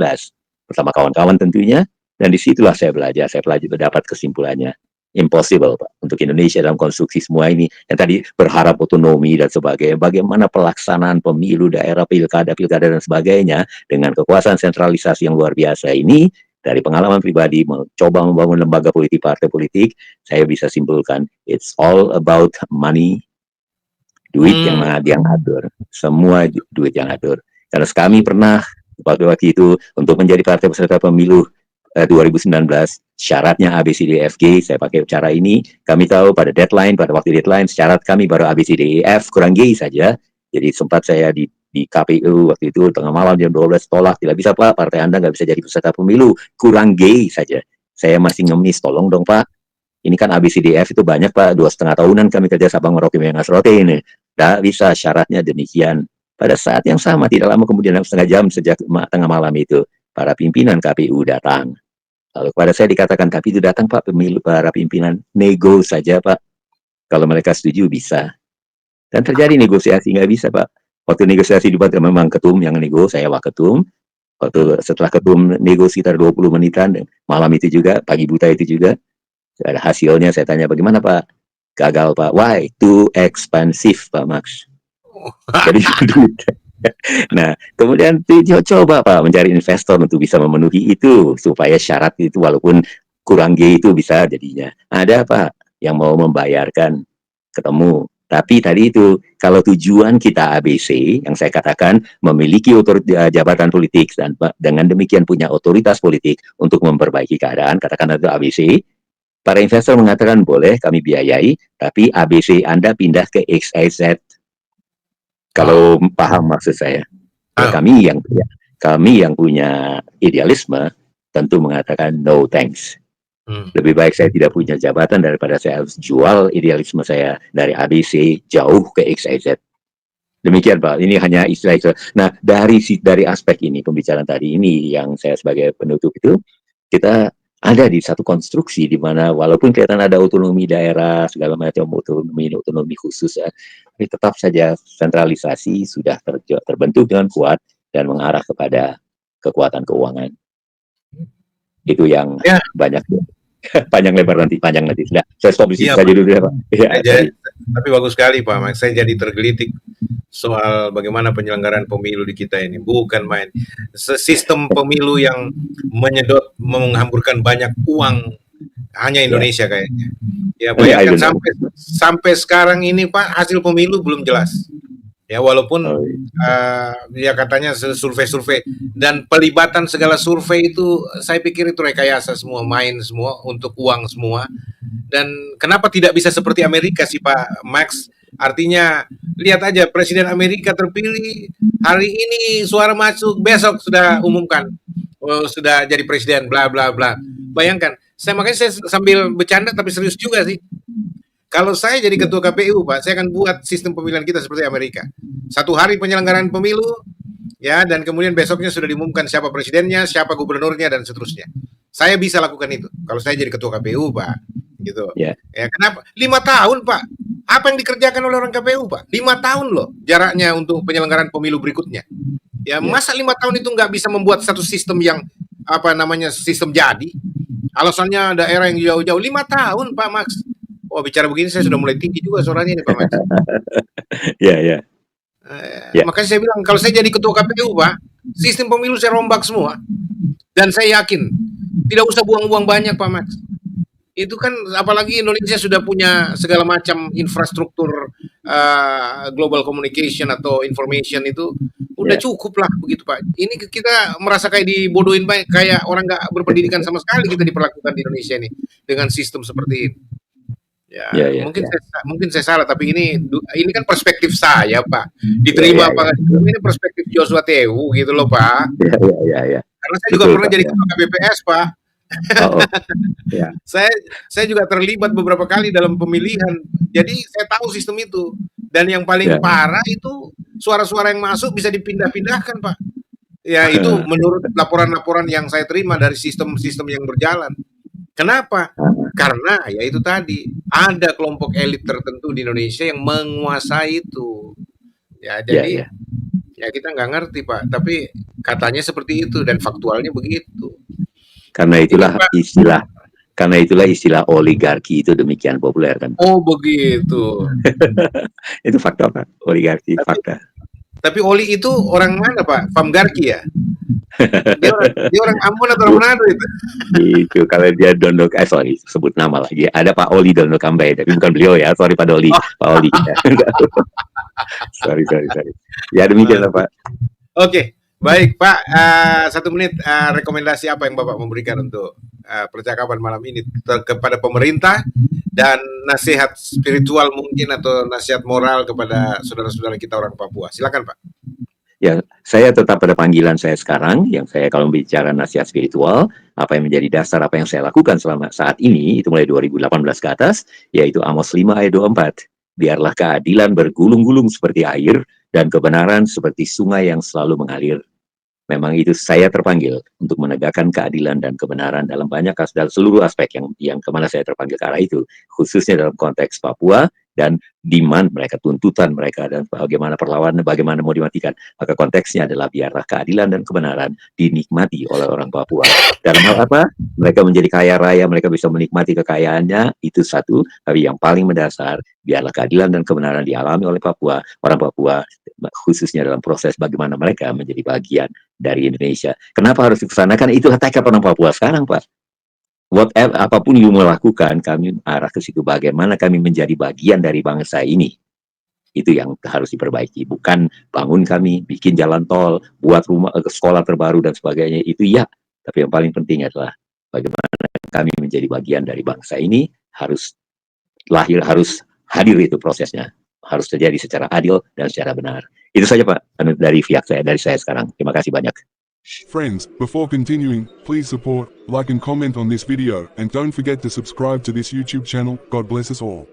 Bersama kawan-kawan tentunya, dan disitulah saya belajar mendapat kesimpulannya. Impossible, Pak, untuk Indonesia dalam konstruksi semua ini yang tadi berharap otonomi dan sebagainya. Bagaimana pelaksanaan pemilu daerah, pilkada dan sebagainya dengan kekuasaan sentralisasi yang luar biasa ini, dari pengalaman pribadi mencoba membangun lembaga politik, partai politik, saya bisa simpulkan it's all about money, duit yang ngatur, semua duit yang ngatur. Karena kami pernah waktu itu untuk menjadi partai peserta pemilu 2019, syaratnya ABCDEFG, saya pakai cara ini. Kami tahu pada waktu deadline, syarat kami baru ABCDEF, kurang G saja. Jadi sempat saya di KPU waktu itu, tengah malam jam 12, tolak, tidak bisa Pak, partai Anda nggak bisa jadi peserta pemilu, kurang G saja. Saya masih ngemis, tolong dong Pak. Ini kan ABCDEF itu banyak Pak, 2,5 tahunan kami kerja Sabang Merauke Mengas Rote ini. Tidak bisa, syaratnya demikian. Pada saat yang sama, tidak lama kemudian, setengah jam sejak tengah malam itu, para pimpinan KPU datang. Lalu kepada saya dikatakan, KPU datang Pak, para pimpinan nego saja Pak. Kalau mereka setuju bisa. Dan terjadi negosiasi, nggak bisa Pak. Waktu negosiasi dibuat memang ketum yang nego, saya waketum. Waktu setelah ketum nego sekitar 20 menitan, malam itu juga, pagi buta itu juga. Ada hasilnya, saya tanya bagaimana Pak? Gagal Pak. Why? Too expensive Pak Max. Jadi nah, kemudian coba Pak mencari investor untuk bisa memenuhi itu supaya syarat itu walaupun kurang G itu bisa jadinya. Ada Pak yang mau membayarkan, ketemu. Tapi tadi itu kalau tujuan kita ABC yang saya katakan memiliki jabatan politik dan dengan demikian punya otoritas politik untuk memperbaiki keadaan, katakan itu ABC. Para investor mengatakan boleh kami biayai, tapi ABC Anda pindah ke XYZ. Kalau paham maksud saya, kami yang punya idealisme tentu mengatakan no thanks. Lebih baik saya tidak punya jabatan daripada saya harus jual idealisme saya dari ABC jauh ke XYZ. Demikian Pak, ini hanya istilah-istilah. Nah dari aspek ini pembicaraan tadi ini yang saya sebagai penutup itu, kita ada di satu konstruksi di mana walaupun kelihatan ada otonomi daerah segala macam otonomi khusus ya, tapi tetap saja sentralisasi sudah terbentuk dengan kuat dan mengarah kepada kekuatan keuangan. Itu yang banyak panjang lebar nanti. Sudah, saya stop di situ saja dulu ya Pak. Ya, tapi bagus sekali Pak Max, saya jadi tergelitik soal bagaimana penyelenggaraan pemilu di kita ini. Bukan main. Sistem pemilu yang menghamburkan banyak uang hanya Indonesia kayaknya. Ya bayangkan sampai sekarang ini Pak, hasil pemilu belum jelas. Ya walaupun ya katanya survei dan pelibatan segala survei itu saya pikir itu rekayasa semua, main semua untuk uang semua. Dan kenapa tidak bisa seperti Amerika sih Pak Max? Artinya lihat aja Presiden Amerika terpilih hari ini, suara masuk, besok sudah umumkan sudah jadi presiden, bla bla bla. Bayangkan, makanya saya sambil bercanda tapi serius juga sih. Kalau saya jadi ketua KPU Pak, saya akan buat sistem pemilihan kita seperti Amerika. 1 hari penyelenggaraan pemilu, ya, dan kemudian besoknya sudah diumumkan siapa presidennya, siapa gubernurnya dan seterusnya. Saya bisa lakukan itu kalau saya jadi ketua KPU Pak, gitu. Ya kenapa? 5 tahun Pak. Apa yang dikerjakan oleh orang KPU Pak? 5 tahun loh jaraknya untuk penyelenggaraan pemilu berikutnya. Ya masa 5 tahun itu nggak bisa membuat satu sistem yang sistem jadi? Alasannya daerah yang jauh-jauh 5 tahun Pak Max. Oh bicara begini saya sudah mulai tinggi juga suaranya nih Pak Max. Ya. Makanya saya bilang kalau saya jadi ketua KPU Pak, sistem pemilu saya rombak semua. Dan saya yakin tidak usah buang-buang banyak Pak Max. Itu kan apalagi Indonesia sudah punya segala macam infrastruktur global communication atau information itu udah Ya. cukup lah begitu Pak. Ini kita merasa kayak dibodohin kayak orang nggak berpendidikan sama sekali kita diperlakukan di Indonesia ini dengan sistem seperti ini. Ya, Ya. mungkin saya salah tapi ini kan perspektif saya Pak. Ya. Diterima apa nggak diterima ini perspektif Joshua Tehu gitu loh Pak. Ya. Karena saya juga Betul, pernah Pak, jadi ya. ketua KPPS Pak. Oh, ya. Saya juga terlibat beberapa kali dalam pemilihan. Jadi saya tahu sistem itu. Dan yang paling Ya. parah itu suara-suara yang masuk bisa dipindah-pindahkan, Pak. Ya, itu menurut laporan-laporan yang saya terima dari sistem-sistem yang berjalan. Kenapa? Karena ya itu tadi, ada kelompok elit tertentu di Indonesia yang menguasai itu. Ya, jadi ya kita nggak ngerti, Pak. Tapi katanya seperti itu dan faktualnya begitu. Karena itulah Ini, Pak, istilah oligarki itu demikian populer kan. oh begitu. Itu fakta, Pak. Oligarki fakta. Tapi Oli itu orang mana Pak? Pamgarki ya? Dia orang Ambon atau orang Manado itu? Itu kalau dia sorry, sebut nama lagi. Ada Pak Oli Dondokambe, tapi bukan beliau ya. Sorry Pak Oli. Pak Oli. sorry. Ya demikian lah Pak. Oke, baik Pak. 1 menit rekomendasi apa yang Bapak memberikan untuk percakapan malam ini kepada pemerintah dan nasihat spiritual mungkin atau nasihat moral kepada saudara-saudara kita orang Papua. Silakan Pak. Ya, saya tetap pada panggilan saya sekarang, yang saya kalau bicara nasihat spiritual, apa yang menjadi dasar apa yang saya lakukan selama saat ini, itu mulai 2018 ke atas, yaitu Amos 5 ayat 24. Biarlah keadilan bergulung-gulung seperti air, dan kebenaran seperti sungai yang selalu mengalir. Memang itu saya terpanggil untuk menegakkan keadilan dan kebenaran dalam banyak kasus, dalam seluruh aspek yang kemana saya terpanggil ke arah itu, khususnya dalam konteks Papua dan demand mereka, tuntutan mereka, dan bagaimana perlawanan, bagaimana mau dimatikan. Maka konteksnya adalah biarlah keadilan dan kebenaran dinikmati oleh orang Papua. Dalam hal apa? Mereka menjadi kaya raya, mereka bisa menikmati kekayaannya, itu satu. Tapi yang paling mendasar, biarlah keadilan dan kebenaran dialami oleh Papua, orang Papua, khususnya dalam proses bagaimana mereka menjadi bagian dari Indonesia. Kenapa harus diksanakan? Itu tekad orang Papua sekarang, Pak. Whatever, apapun yang melakukan, kami arah ke situ. Bagaimana kami menjadi bagian dari bangsa ini. Itu yang harus diperbaiki. Bukan bangun kami, bikin jalan tol, buat rumah, sekolah terbaru, dan sebagainya. Itu ya. Tapi yang paling penting adalah bagaimana kami menjadi bagian dari bangsa ini. Harus hadir itu prosesnya. Harus terjadi secara adil dan secara benar. Itu saja Pak, dari pihak saya, dari saya sekarang. Terima kasih banyak. Friends, before continuing, please support, like and comment on this video, and don't forget to subscribe to this YouTube channel. God bless us all.